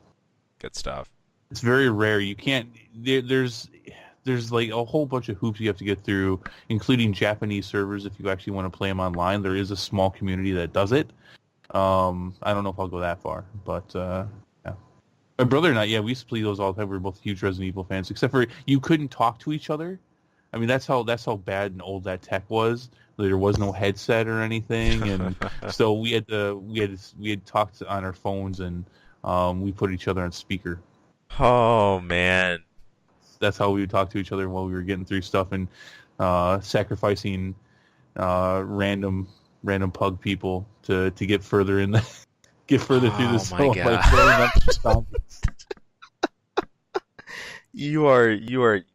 Good stuff. It's very rare. You can't. There's like a whole bunch of hoops you have to get through, including Japanese servers. If you actually want to play them online, there is a small community that does it. I don't know if I'll go that far, but yeah. My brother and I, yeah, we used to play those all the time. We were both huge Resident Evil fans, except for you couldn't talk to each other. I mean, that's how bad and old that tech was. There was no headset or anything, and so we had talked on our phones, and we put each other on speaker. Oh man. That's how we would talk to each other while we were getting through stuff and sacrificing random pug people to get further in the get further through the Oh my zone. god. Like blowing up the zombies. You are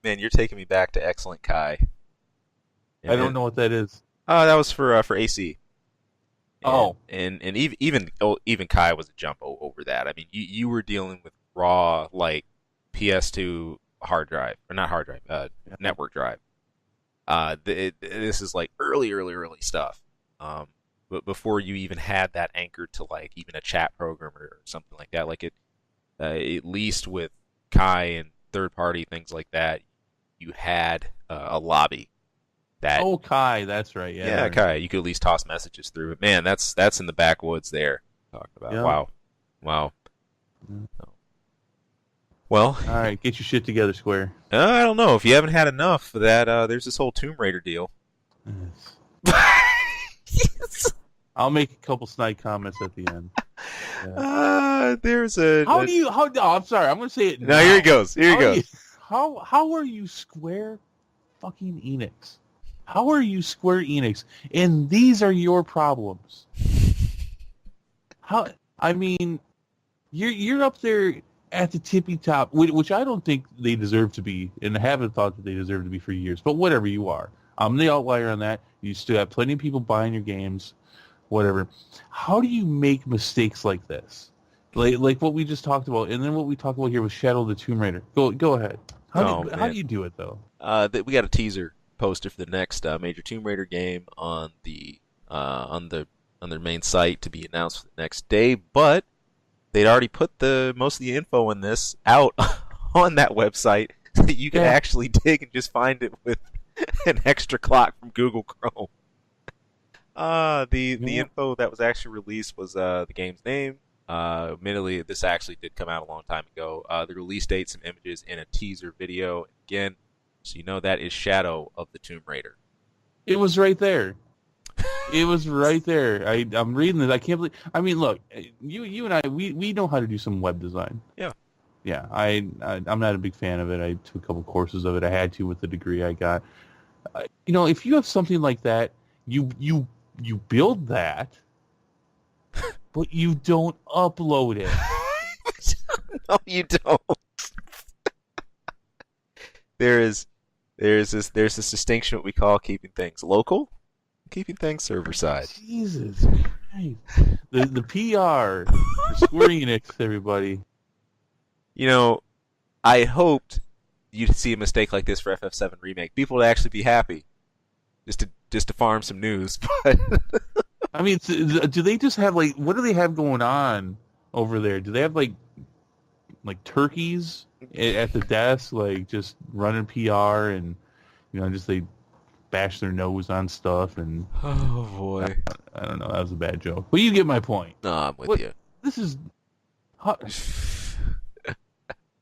man, you're taking me back to Excellent Kai. I don't know what that is. Oh, that was for AC. Oh. And even Kai was a jump over that. I mean, you were dealing with raw like PS2 hard drive, or not hard drive, network drive. This is like early stuff. But before you even had that anchored to like even a chat program or something like that, like it, at least with Kai and third party things like that, you had a lobby. That, Oh, Kai, that's right. Yeah. yeah, Kai, you could at least toss messages through it. Man, that's in the backwoods there. Talking about Yeah. wow. Yeah. Well, All right, get your shit together, Square. I don't know if you haven't had enough of that. There's this whole Tomb Raider deal. I'll make a couple snide comments at the end. There's a. How do you? Oh, I'm sorry. I'm going to say it. No, here he goes. Here he How goes. are you- How are you Square fucking Enix? How are you Square Enix? And these are your problems. How? I mean, you're up there at the tippy top, which I don't think they deserve to be, and I haven't thought that they deserve to be for years. But whatever you are, I'm the outlier on that. You still have plenty of people buying your games, whatever. How do you make mistakes like this? Like what we just talked about, and then what we talked about here with Shadow of the Tomb Raider. Go ahead. How do you do it though? We got a teaser posted for the next major Tomb Raider game on their main site to be announced for the next day, but they'd already put most of the info on this out on that website so that you can actually dig and just find it with an extra clock from Google Chrome. The info that was actually released was the game's name. Admittedly, this actually did come out a long time ago. The release date, some images, and a teaser video. Again, so you know that is Shadow of the Tomb Raider. It was right there. It was right there. I'm reading this. I can't believe. I mean, look, you and I, we know how to do some web design. Yeah. Yeah. I'm not a big fan of it. I took a couple courses of it. I had to with the degree I got. If you have something like that, you build that, but you don't upload it. No, you don't. There's this distinction what we call keeping things local, keeping things server side. Jesus Christ. The PR for Square Enix, everybody. I hoped you'd see a mistake like this for FF7 Remake. People would actually be happy just to farm some news. But I mean, do they just have what do they have going on over there? Do they have like turkeys at the desk, just running PR and just they bash their nose on stuff and oh boy, I don't know. That was a bad joke, but you get my point. No, I'm with you. This is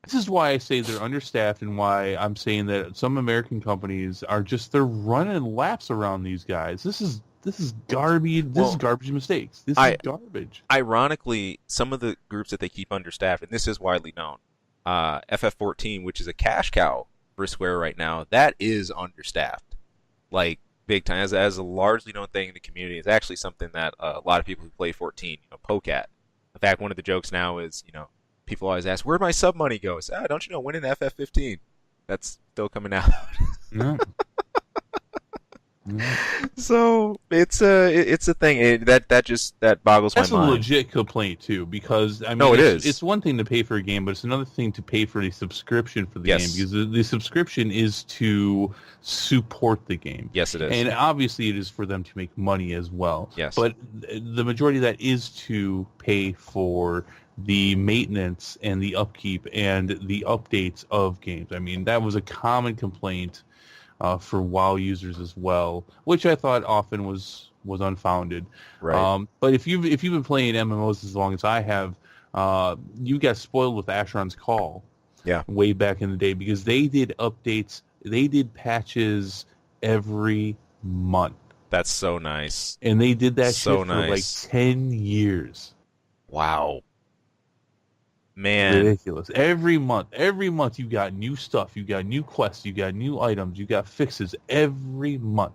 this is why I say they're understaffed, and why I'm saying that some American companies they're running laps around these guys. This is garbage. This is garbage mistakes. This is garbage. Ironically, some of the groups that they keep understaffed, and this is widely known, FF14, which is a cash cow for Square right now, that is understaffed, like big time. As a largely known thing in the community, it's actually something that a lot of people who play 14, poke at. In fact, one of the jokes now is, people always ask, where'd my sub money go? It's, don't you know, winning FF15. That's still coming out. No. So it's a thing that boggles my mind. That's a legit complaint too, because I mean, no, it is. It's one thing to pay for a game, but it's another thing to pay for a subscription for the game, because the subscription is to support the game. Yes, it is, and obviously it is for them to make money as well. Yes, but the majority of that is to pay for the maintenance and the upkeep and the updates of games. I mean, that was a common complaint for WoW users as well, which I thought often was unfounded. Right. But if you've been playing MMOs as long as I have, You got spoiled with Asheron's Call Yeah, way back in the day because they did updates, they did patches every month. that's so nice. And they did that shit So for like nice. 10 years. Wow. Man. Ridiculous. Every month you got new stuff, you got new quests, you got new items, you got fixes every month.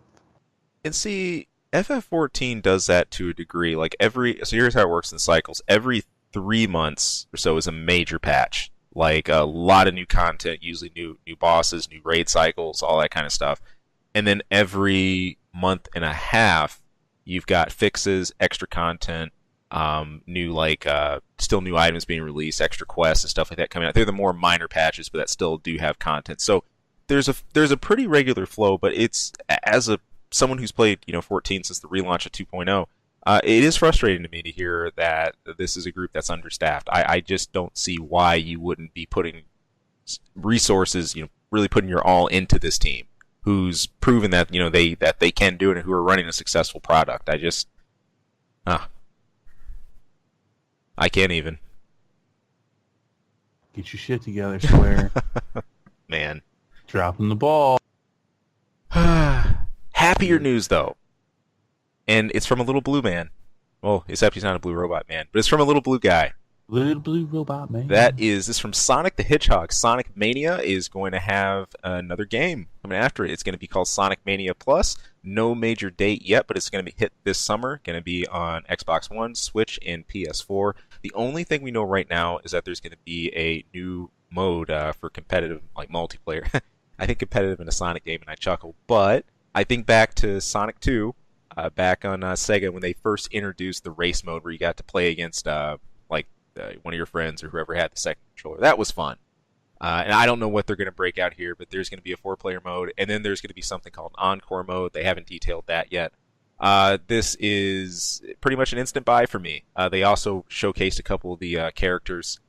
And see, FF14 does that to a degree. Like so here's how it works in cycles. Every 3 months or so is a major patch. Like a lot of new content, usually new bosses, new raid cycles, all that kind of stuff. And then every month and a half, you've got fixes, extra content, new still new items being released, extra quests and stuff like that coming out. They're the more minor patches, but that still do have content. So there's a pretty regular flow, but it's as a someone who's played 14 since the relaunch of 2.0, it is frustrating to me to hear that this is a group that's understaffed. I just don't see why you wouldn't be putting resources, really putting your all into this team, who's proven that they can do it and who are running a successful product. I can't even. Get your shit together, Square. Man. Dropping the ball. Happier news though, and it's from a little blue man. Well, except he's not a blue robot man, but it's from a little blue guy. Little blue robot man. This is from Sonic the Hedgehog. Sonic Mania is going to have another game coming after it. It's going to be called Sonic Mania Plus. No major date yet, but it's going to be hit this summer. Going to be on Xbox One, Switch, and PS4. The only thing we know right now is that there's going to be a new mode for competitive, like multiplayer. I think competitive in a Sonic game, and I chuckle. But I think back to Sonic 2, back on Sega when they first introduced the race mode where you got to play against one of your friends or whoever had the second controller. That was fun. And I don't know what they're going to break out here, but there's going to be a 4-player mode, and then there's going to be something called Encore mode. They haven't detailed that yet. This is pretty much an instant buy for me. They also showcased a couple of the characters,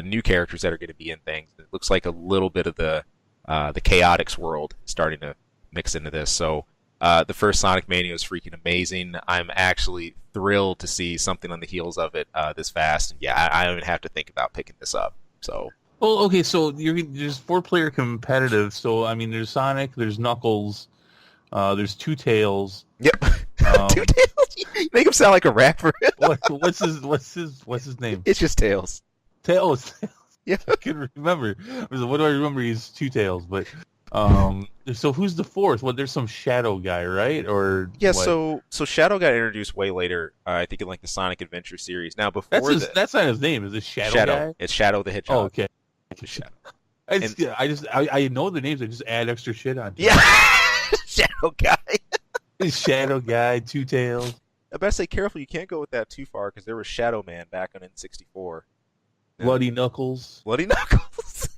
new characters that are going to be in things. It looks like a little bit of the Chaotix world starting to mix into this. So the first Sonic Mania is freaking amazing. I'm actually thrilled to see something on the heels of it this fast. And yeah, I don't even have to think about picking this up. So. Well, okay, so there's 4-player competitive. So I mean, there's Sonic, there's Knuckles, there's Two Tails. Yep, Two Tails. You make him sound like a rapper. What's his name? It's just Tails. Tails. Yeah, I can remember. What do I remember? He's Two Tails, but so who's the fourth? Well, there's some Shadow guy, right? Or yeah, what? so Shadow got introduced way later. I think in like the Sonic Adventure series. Now before that's not his name. Is it Shadow guy? It's Shadow the Hedgehog. Oh, okay. Shadow. I know the names. I just add extra shit on. Yeah, Shadow guy. Shadow guy, Two Tails. I better say careful. You can't go with that too far because there was Shadow Man back on N64. Bloody Knuckles. Bloody Knuckles.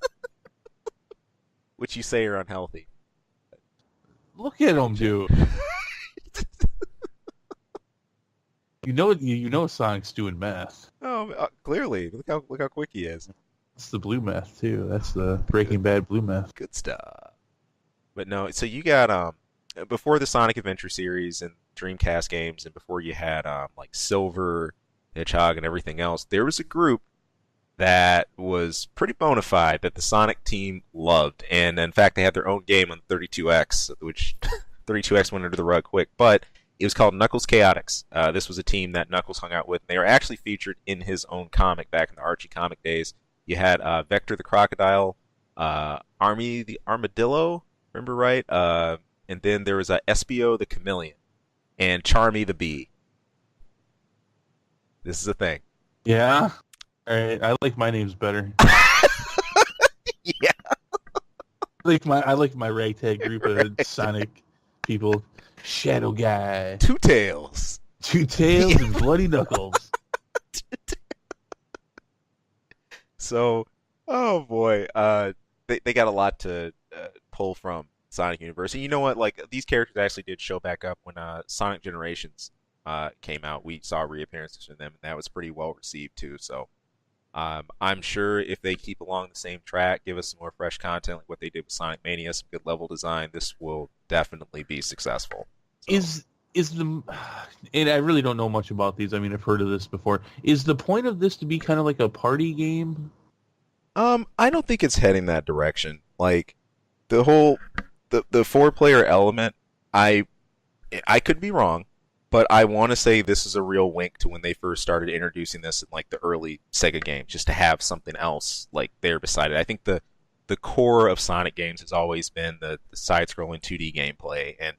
Which you say are unhealthy. Look at him, dude. you know Sonic's doing meth. Oh, clearly. Look how quick he is. That's the blue meth too. That's the Breaking Bad blue meth. Good stuff. But no, so you got before the Sonic Adventure series and Dreamcast games, and before you had like Silver, Hedgehog, and everything else, there was a group that was pretty bona fide that the Sonic team loved, and in fact they had their own game on 32X, which 32X went under the rug quick, but it was called Knuckles Chaotix. This was a team that Knuckles hung out with, and they were actually featured in his own comic back in the Archie comic days. You had Vector the Crocodile, Army the Armadillo, remember right? And then there was Espio the Chameleon, and Charmy the Bee. This is a thing. Yeah. All right. I like my names better. Yeah. I like my ragtag group of Sonic people. Shadow Guy, Two Tails, and Bloody Knuckles. So, oh boy, they got a lot to pull from Sonic Universe. And you know what? Like these characters actually did show back up when Sonic Generations came out. We saw reappearances from them, and that was pretty well received too. So, I'm sure if they keep along the same track, give us some more fresh content like what they did with Sonic Mania, some good level design, this will definitely be successful. So. is the, and I really don't know much about these. I mean, I've heard of this before. Is the point of this to be kind of like a party game? I don't think it's heading that direction. Like the whole the 4-player element, I could be wrong, but I want to say this is a real wink to when they first started introducing this in like the early Sega games, just to have something else like there beside it. I think the core of Sonic games has always been the side-scrolling 2D gameplay, and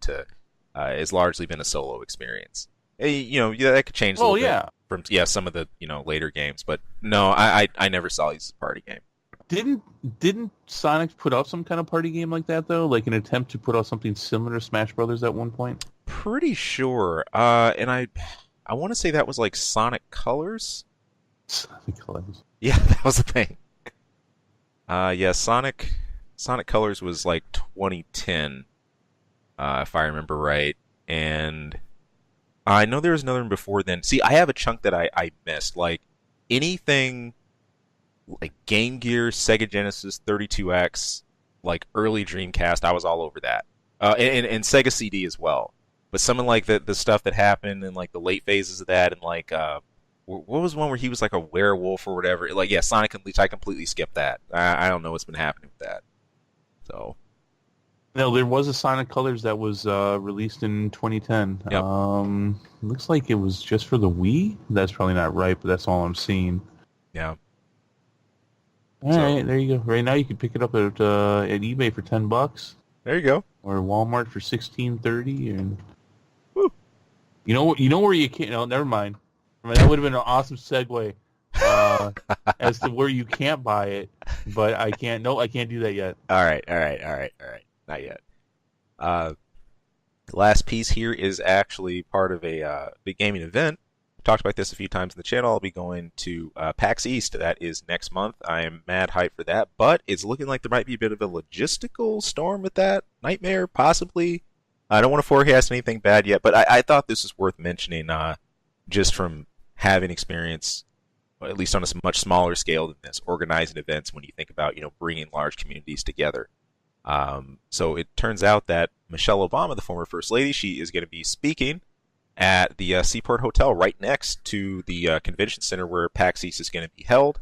has largely been a solo experience. Yeah, that could change a little bit from some of the later games, but no, I never saw these as a party game. Didn't Sonic put out some kind of party game like that though? Like an attempt to put out something similar to Smash Brothers at one point? Pretty sure. And I want to say that was like Sonic Colors. Sonic Colors. Yeah, that was the thing. Yeah, Sonic Colors was like 2010, if I remember right. And I know there was another one before then. See, I have a chunk that I missed. Like anything like Game Gear, Sega Genesis, 32X, like early Dreamcast, I was all over that. And Sega CD as well. But something like the stuff that happened in like the late phases of that, and like what was one where he was like a werewolf or whatever? Like Sonic Unleashed, I completely skipped that. I don't know what's been happening with that. So no, there was a Sonic Colors that was released in 2010. Yep. Looks like it was just for the Wii. That's probably not right, but that's all I'm seeing. Yeah. All right, there you go. Right now, you can pick it up at eBay for $10. There you go. Or Walmart for $16.30, and woo. You know where you can't. No, never mind. I mean, that would have been an awesome segue as to where you can't buy it, but I can't. No, I can't do that yet. All right. Not yet. The last piece here is actually part of a big gaming event. Talked about this a few times in the channel. I'll be going to PAX East. That is next month. I am mad hyped for that, but it's looking like there might be a bit of a logistical storm with that. Nightmare, possibly. I don't want to forecast anything bad yet, but I thought this was worth mentioning just from having experience, at least on a much smaller scale than this, organizing events when you think about, bringing large communities together. So it turns out that Michelle Obama, the former First Lady, she is going to be speaking at the Seaport Hotel right next to the convention center where PAX East is going to be held.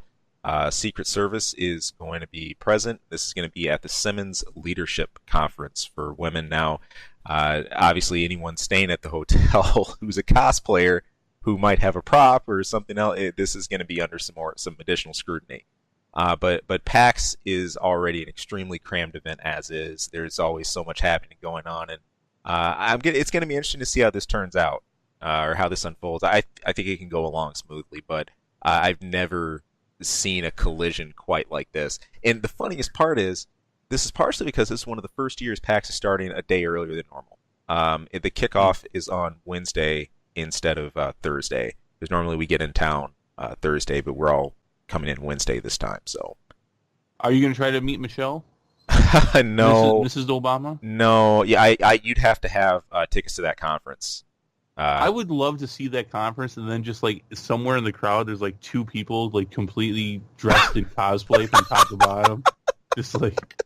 Secret Service is going to be present. This is going to be at the Simmons Leadership Conference for Women. Now, obviously, anyone staying at the hotel who's a cosplayer who might have a prop or something else, this is going to be under some additional scrutiny. But PAX is already an extremely crammed event as is. There's always so much happening going on, and it's going to be interesting to see how this turns out, or how this unfolds. I think it can go along smoothly, but I've never seen a collision quite like this. And the funniest part is, this is partially because this is one of the first years PAX is starting a day earlier than normal. The kickoff is on Wednesday instead of Thursday, because normally we get in town Thursday, but we're all coming in Wednesday this time. So, are you going to try to meet Michelle? No, Mrs. Obama. No, yeah, you'd have to have tickets to that conference. I would love to see that conference, and then just like somewhere in the crowd, there's like two people like completely dressed in cosplay from top to bottom, just like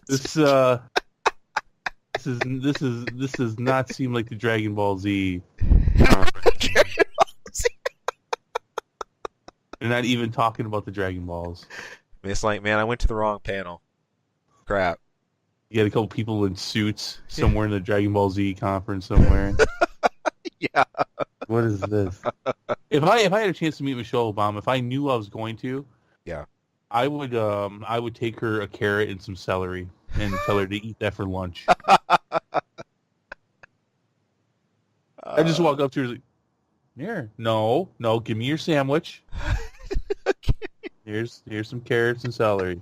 this. This does not seem like the Dragon Ball Z conference. They're not even talking about the Dragon Balls. It's like, man, I went to the wrong panel. Crap. You got a couple people in suits somewhere in the Dragon Ball Z conference somewhere. Yeah. What is this? If I had a chance to meet Michelle Obama, if I knew I was going to, yeah, I would take her a carrot and some celery and tell her to eat that for lunch. I just walk up to her like, here, no, give me your sandwich. Here's some carrots and celery.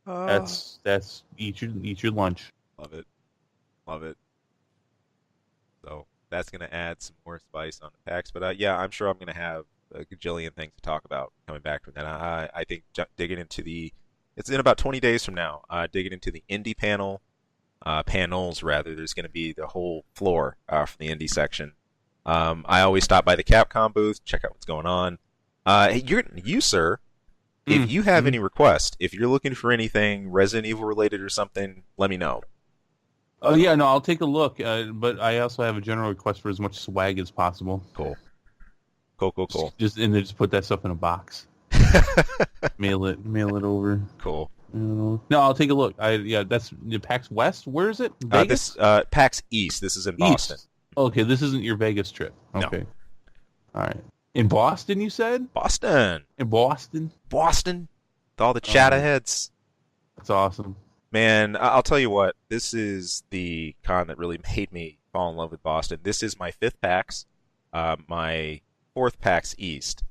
That's eat your lunch. Love it. So that's gonna add some more spice on the PAX. But yeah, I'm sure I'm gonna have a gajillion things to talk about coming back from that. I think digging into it's in about 20 days from now. Digging into the indie panels rather. There's gonna be the whole floor for the indie section. I always stop by the Capcom booth, check out what's going on. You sir, if you have any requests, if you're looking for anything Resident Evil related or something, let me know. Oh yeah, no, I'll take a look. But I also have a general request for as much swag as possible. Cool. Cool, cool, cool. And then just put that stuff in a box. Mail it over. Cool. No, I'll take a look. That's PAX West. Where is it? This PAX East. This is in Boston. East. Okay, this isn't your Vegas trip. Okay. No. All right. In Boston, you said? Boston. In Boston? Boston. With all the chatterheads. That's awesome. Man, I'll tell you what. This is the con that really made me fall in love with Boston. This is my 5th PAX. My 4th PAX East.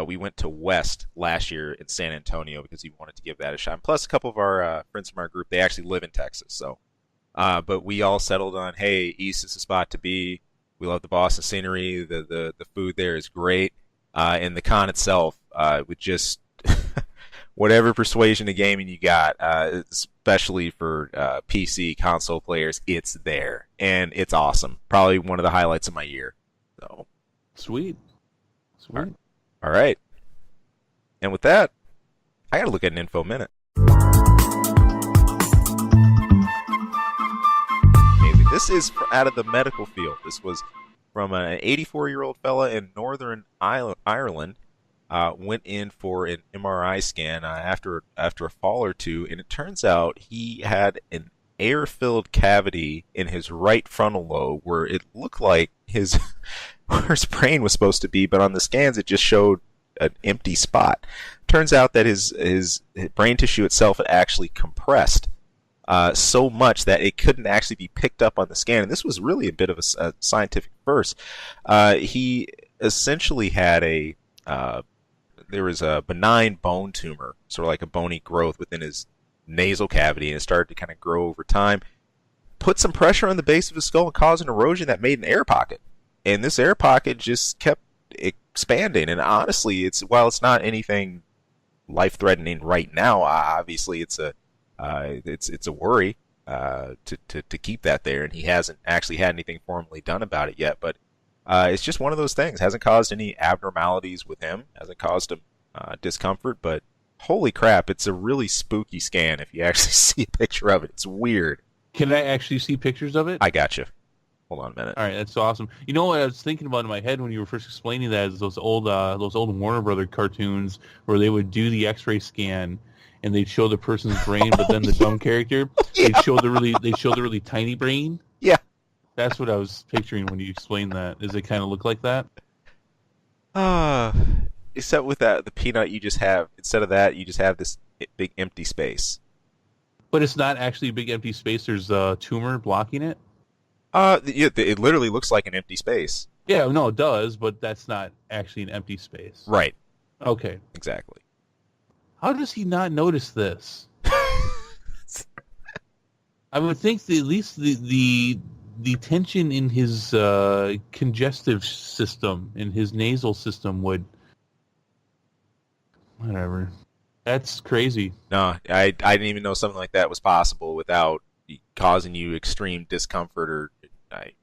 We went to West last year in San Antonio because he wanted to give that a shot. And plus, a couple of our friends from our group, they actually live in Texas. So, but we all settled on, hey, East is the spot to be. We love the Boston scenery. The food there is great. And the con itself, with just whatever persuasion of gaming you got, especially for PC console players, it's there. And it's awesome. Probably one of the highlights of my year. So Sweet. All right. And with that, I got to look at an info minute. This is out of the medical field. This was from an 84-year-old fella in Northern Ireland. Went in for an MRI scan after a fall or two, and it turns out he had an air-filled cavity in his right frontal lobe where it looked like his where his brain was supposed to be, but on the scans it just showed an empty spot. Turns out that his brain tissue itself had actually compressed so much that it couldn't actually be picked up on the scan. And this was really a bit of a scientific first. He essentially had there was a benign bone tumor, sort of like a bony growth within his nasal cavity, and it started to kind of grow over time. Put some pressure on the base of his skull and caused an erosion that made an air pocket. And this air pocket just kept expanding. And honestly, while it's not anything life-threatening right now, obviously it's a worry to keep that there, and he hasn't actually had anything formally done about it yet. But it's just one of those things. Hasn't caused any abnormalities with him. Hasn't caused him discomfort. But holy crap, it's a really spooky scan. If you actually see a picture of it, it's weird. Can I actually see pictures of it? I got you. Hold on a minute. All right, that's awesome. You know what I was thinking about in my head when you were first explaining that is those old Warner Brother cartoons where they would do the X-ray scan and they'd show the person's brain, but then the dumb character, they'd show the really tiny brain. Yeah, that's what I was picturing when you explained that. Does it kind of look like that? Except with the peanut, you just have, instead of that, you just have this big empty space. But it's not actually a big empty space. There's a tumor blocking it. It literally looks like an empty space. Yeah, no, it does, but that's not actually an empty space. Right. Okay. Exactly. How does he not notice this? I would think at least the tension in his congestive system, in his nasal system would... Whatever. That's crazy. No, I didn't even know something like that was possible without causing you extreme discomfort or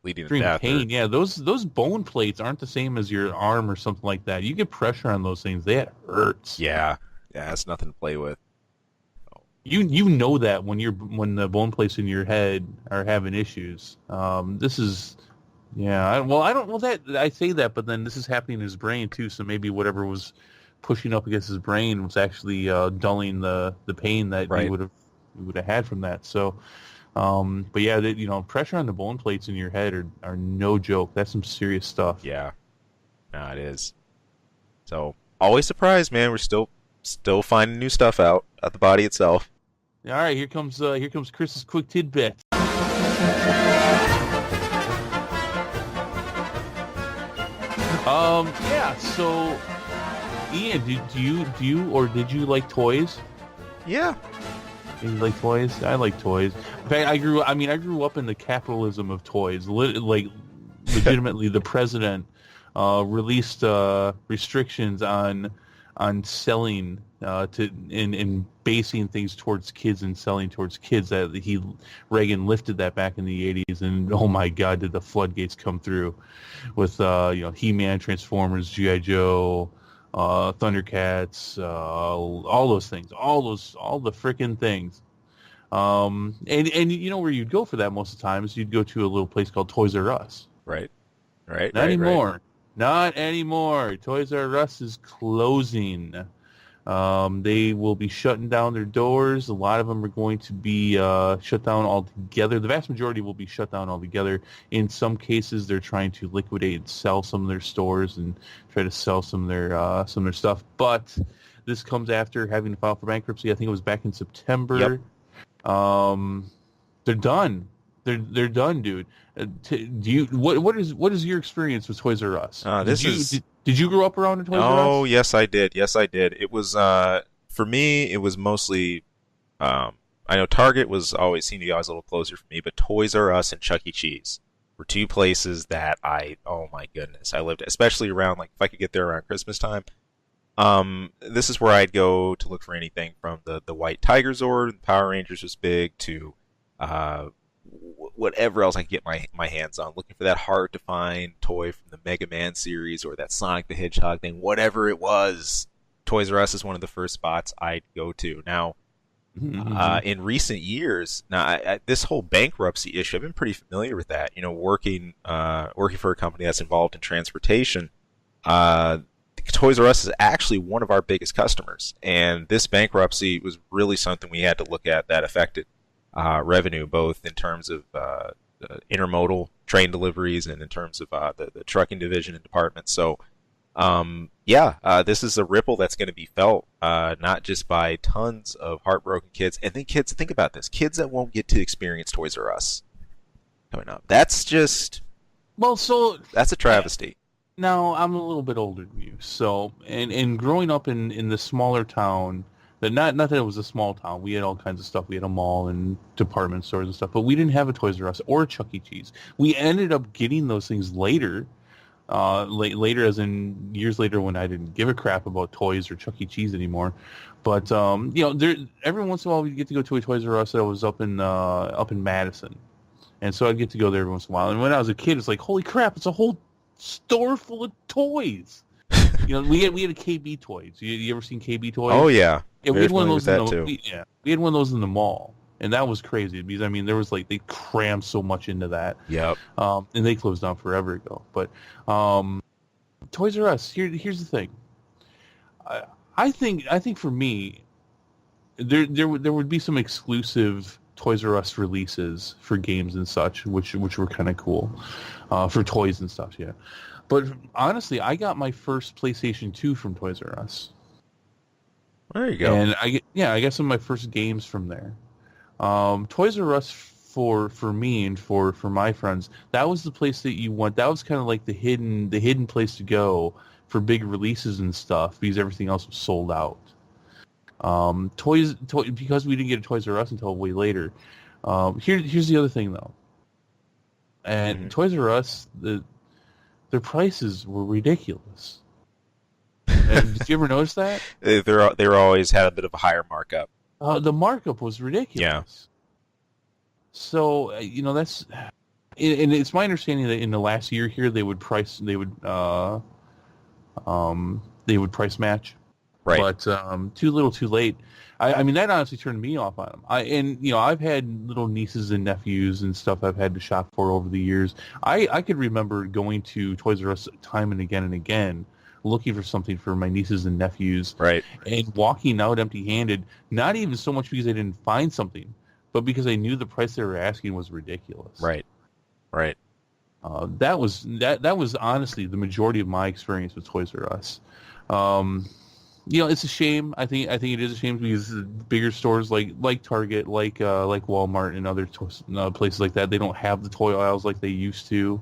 leading to death. Pain. Yeah, those bone plates aren't the same as your arm or something like that. You get pressure on those things, that hurts. Yeah, that's nothing to play with. You know that when the bone plates in your head are having issues. This is, I say that, but then this is happening in his brain too. So maybe whatever was pushing up against his brain was actually dulling the pain that he would have had from that. So, but yeah, pressure on the bone plates in your head are no joke. That's some serious stuff. Yeah, no, it is. So always surprised, man. We're still finding new stuff out at the body itself. All right, here comes Chris's quick tidbit. So Ian, do you like toys? Yeah. You like toys? I like toys. In fact, I grew up in the capitalism of toys. Legitimately, the president released restrictions on selling and basing things towards kids and selling towards kids. Reagan lifted that back in the 80s, and oh my God, did the floodgates come through with He-Man, Transformers, G.I. Joe, Thundercats, all those things, all the frickin' things. And you know where you'd go for that most of the time is you'd go to a little place called Toys R Us. Right. Right. Not Right. Right. anymore. Not anymore. Toys R Us is closing. They will be shutting down their doors. A lot of them are going to be shut down altogether. The vast majority will be shut down altogether. In some cases, they're trying to liquidate and sell some of their stores and try to sell some of their stuff. But this comes after having to file for bankruptcy. I think it was back in September. Yep. They're done. They're done, dude. What is your experience with Toys R Us? Did you grow up around a Toys R Us? Oh, yes, I did. Yes, I did. It was for me. It was mostly. I know Target was always seemed to be always a little closer for me, but Toys R Us and Chuck E. Cheese were two places that oh my goodness, I lived, especially around like if I could get there around Christmas time. This is where I'd go to look for anything from the White Tiger Zord, the Power Rangers was big, to whatever else I could get my hands on. Looking for that hard to find toy from the Mega Man series or that Sonic the Hedgehog thing, whatever it was. Toys R Us is one of the first spots I'd go to. Now, in recent years, this whole bankruptcy issue, I've been pretty familiar with that. You know, working for a company that's involved in transportation. Toys R Us is actually one of our biggest customers, and this bankruptcy was really something we had to look at that affected revenue, both in terms of intermodal train deliveries and in terms of the trucking division and department. So, this is a ripple that's going to be felt, not just by tons of heartbroken kids, and then kids, think about this, kids that won't get to experience Toys R Us coming up. That's just, that's a travesty. Now, I'm a little bit older than you, so, and growing up in the smaller town, not that it was a small town, we had all kinds of stuff, we had a mall and department stores and stuff, but we didn't have a Toys R Us or a Chuck E. Cheese. We ended up getting those things later, later as in years later when I didn't give a crap about toys or Chuck E. Cheese anymore. But, every once in a while we'd get to go to a Toys R Us that was up in Madison. And so I'd get to go there every once in a while. And when I was a kid, it's like, holy crap, it's a whole store full of toys. We had a KB Toys. You ever seen KB Toys? Oh yeah. Yeah, we had one of those we had one of those in the mall, and that was crazy because there was they crammed so much into that. Yep. And they closed down forever ago. But Toys R Us. Here's the thing. I think for me, there would be some exclusive Toys R Us releases for games and such, which were kind of cool, for toys and stuff. Yeah. But honestly, I got my first PlayStation 2 from Toys R Us. There you go. And I got some of my first games from there. Toys R Us for me and for my friends, that was the place that you went. That was kind of like the hidden place to go for big releases and stuff because everything else was sold out. Because we didn't get a Toys R Us until way later. Here's the other thing though. And Toys R Us, their prices were ridiculous. And did you ever notice that? They were always had a bit of a higher markup. The markup was ridiculous. Yeah. So that's, and it's my understanding that in the last year here they would price match. Right. But too little, too late. I mean that honestly turned me off on them. I've had little nieces and nephews and stuff I've had to shop for over the years. I could remember going to Toys R Us time and again, looking for something for my nieces and nephews. Right. And walking out empty-handed, not even so much because I didn't find something, but because I knew the price they were asking was ridiculous. Right. Right. That was honestly the majority of my experience with Toys R Us. It's a shame. I think it is a shame because bigger stores like Target, like Walmart and other places like that, they don't have the toy aisles like they used to.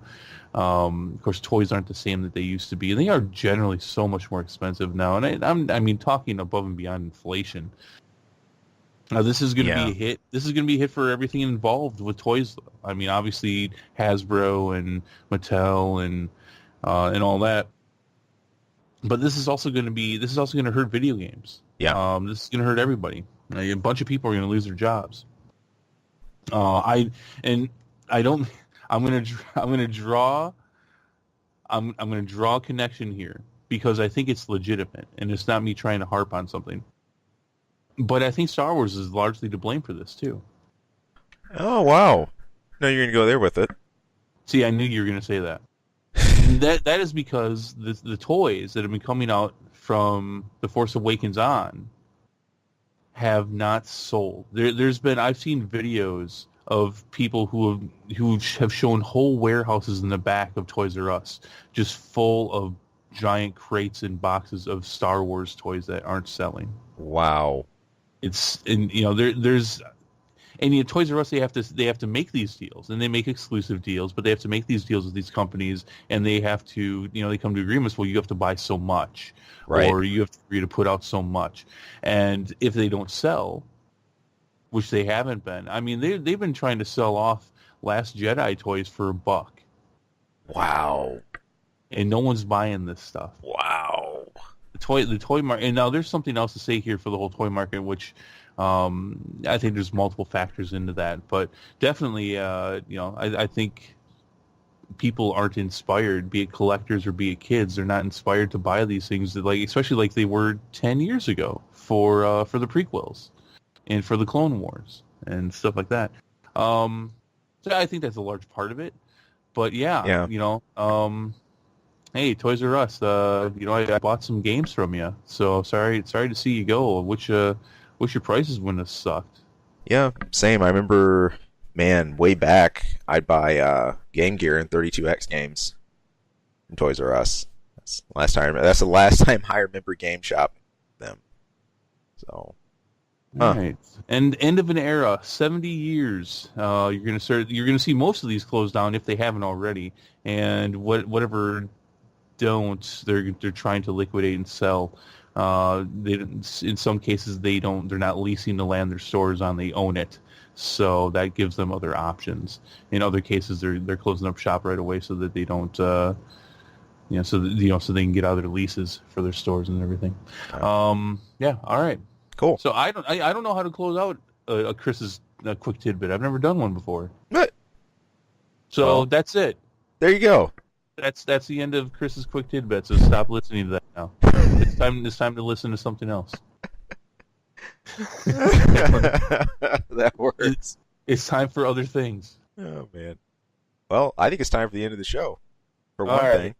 Of course, toys aren't the same that they used to be, and they are generally so much more expensive now. And I mean, talking above and beyond inflation. Now, this is going to be a hit. This is going to be a hit for everything involved with toys. Though. I mean, obviously Hasbro and Mattel and all that. But this is also going to hurt video games. Yeah. This is going to hurt everybody. A bunch of people are going to lose their jobs. I'm going to draw a connection here because I think it's legitimate and it's not me trying to harp on something. But I think Star Wars is largely to blame for this too. Oh wow. No, you're gonna go there with it. See, I knew you were going to say that. And that is because the toys that have been coming out from The Force Awakens on have not sold. There's been I've seen videos of people who have shown whole warehouses in the back of Toys R Us just full of giant crates and boxes of Star Wars toys that aren't selling. Wow. It's and you know there's and Toys R Us they have to make these deals and they make exclusive deals, but they have to make these deals with these companies and they have to they come to agreements. Well, you have to buy so much, Right. or you have to agree to put out so much, and if they don't sell, which they haven't been, I mean they've been trying to sell off Last Jedi toys for $1, Wow. and no one's buying this stuff. Wow. The toy market, and now there's something else to say here for the whole toy market, which I think there's multiple factors into that, but definitely, I think people aren't inspired, be it collectors or be it kids, they're not inspired to buy these things, that, like especially like they were 10 years ago for the prequels and for the Clone Wars and stuff like that. So I think that's a large part of it, but yeah, Yeah. hey, Toys R Us, I bought some games from you, so sorry to see you go. Which your prices wouldn't have sucked. Yeah. Same. I remember, man, way back, I'd buy Game Gear and 32X games from Toys R Us. That's the last time I remember Game Shop them. So, All huh. right, and end of an era, 70 years. You're gonna see most of these close down if they haven't already, and whatever don't, they're trying to liquidate and sell. In some cases they're not leasing the land their stores on, they own it, so that gives them other options. In other cases they're closing up shop right away so that they don't so they can get out of their leases for their stores and everything. Yeah, all right. Cool. So I don't know how to close out a Chris's quick tidbit. I've never done one before, But, so well, that's it. there you go. That's the end of Chris's quick tidbit. So stop listening to that now. It's time to listen to something else. That works. It's time for other things. Oh man. Well, I think it's time for the end of the show. For All one right. thing,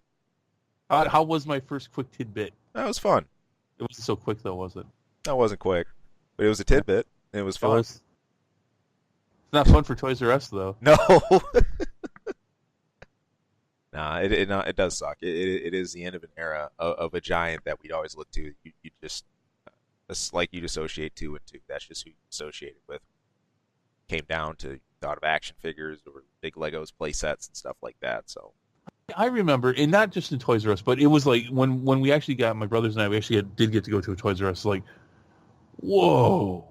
How was my first quick tidbit? that was fun. It wasn't so quick though, was it? That wasn't quick, but it was a tidbit. And it was It fun. was. It's not fun for Toys R Us though. No. Nah, it does suck. It is the end of an era of a giant that we'd always look to. You just it's like you'd associate two and two. That's just who you associated with. Came down to thought of action figures or big Legos play sets and stuff like that. So I remember, and not just in Toys R Us, but it was like when we actually got, my brothers and I, we actually did get to go to a Toys R Us. Like, whoa!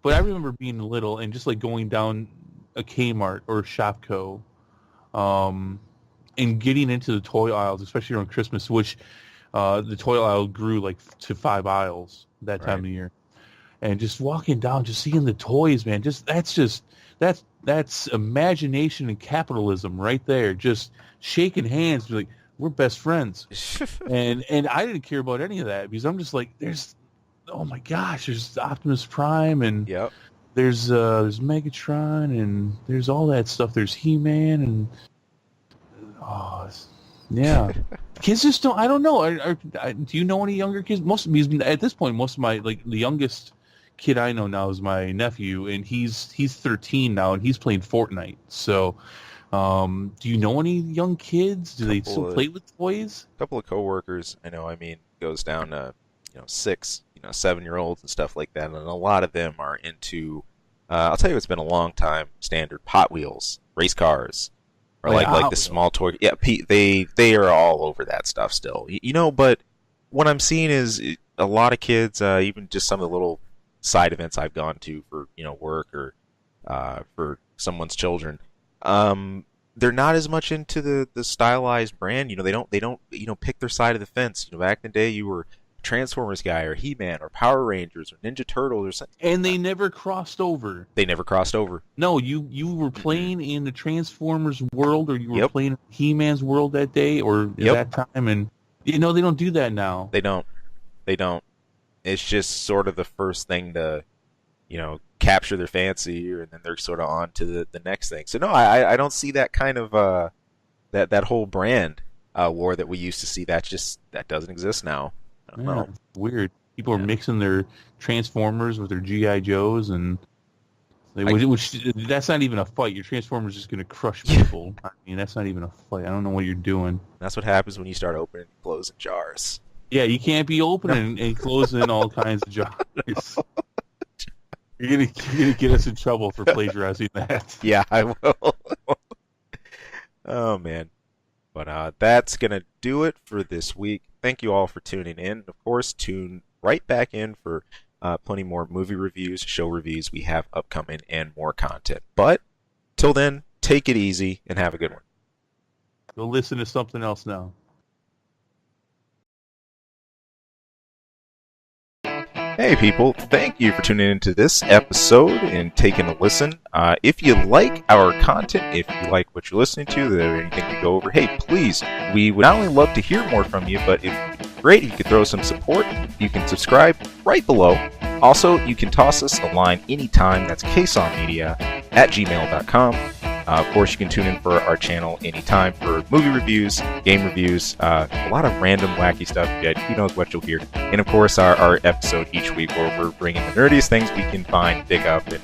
But I remember being little and just like going down a Kmart or a Shopko, and getting into the toy aisles, especially around Christmas, which the toy aisle grew like to 5 aisles that time of the year, and just walking down, just seeing the toys, man. That's imagination and capitalism right there. Just shaking hands, like we're best friends, and I didn't care about any of that because I'm just like, oh my gosh, there's Optimus Prime and yep. there's Megatron and there's all that stuff. There's He-Man and yeah. Kids just don't. I don't know. Do you know any younger kids? At this point, most of my, like, the youngest kid I know now is my nephew, and he's 13 now, and he's playing Fortnite. So, do you know any young kids? Do they still play with toys? A couple of coworkers, I know. I mean, goes down to 6, 7-year-olds and stuff like that, and a lot of them are into. I'll tell you, it's been a long time. Standard Hot Wheels, race cars. Or like the small toy. Yeah, they are all over that stuff still. But what I'm seeing is a lot of kids, even just some of the little side events I've gone to for work or for someone's children, they're not as much into the stylized brand. They don't pick their side of the fence. Back in the day, you were Transformers guy or He-Man or Power Rangers or Ninja Turtles or something. And they never crossed over. They never crossed over. No, you were playing in the Transformers world, or you were playing He-Man's world that day or that time, and they don't do that now. They don't. It's just sort of the first thing to capture their fancy, and then they're sort of on to the next thing. So no, I don't see that kind of that whole brand war that we used to see. That doesn't exist now. I don't know. It's weird. People are mixing their Transformers with their GI Joes, and which that's not even a fight. Your Transformer's just gonna crush people. I mean, that's not even a fight. I don't know what you're doing. That's what happens when you start opening and closing jars. Yeah, you can't be opening and closing all kinds of jars. You're gonna get us in trouble for plagiarizing that. Yeah, I will. Oh man. But that's gonna do it for this week. Thank you all for tuning in. Of course, tune right back in for plenty more movie reviews, show reviews we have upcoming, and more content. But till then, take it easy and have a good one. Go listen to something else now. Hey people, thank you for tuning into this episode and taking a listen. If you like our content, if you like what you're listening to, there anything we go over, hey, please, we would not only love to hear more from you, but it's great if you could throw some support. You can subscribe right below. Also, you can toss us a line anytime. That's ksongmedia@gmail.com. Of course, you can tune in for our channel anytime for movie reviews, game reviews, a lot of random wacky stuff. Who knows what you'll hear. And of course, our episode each week where we're bringing the nerdiest things we can find, dig up, and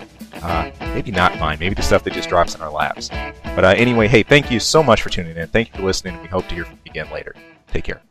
maybe not find. Maybe the stuff that just drops in our laps. But anyway, hey, thank you so much for tuning in. Thank you for listening. We hope to hear from you again later. Take care.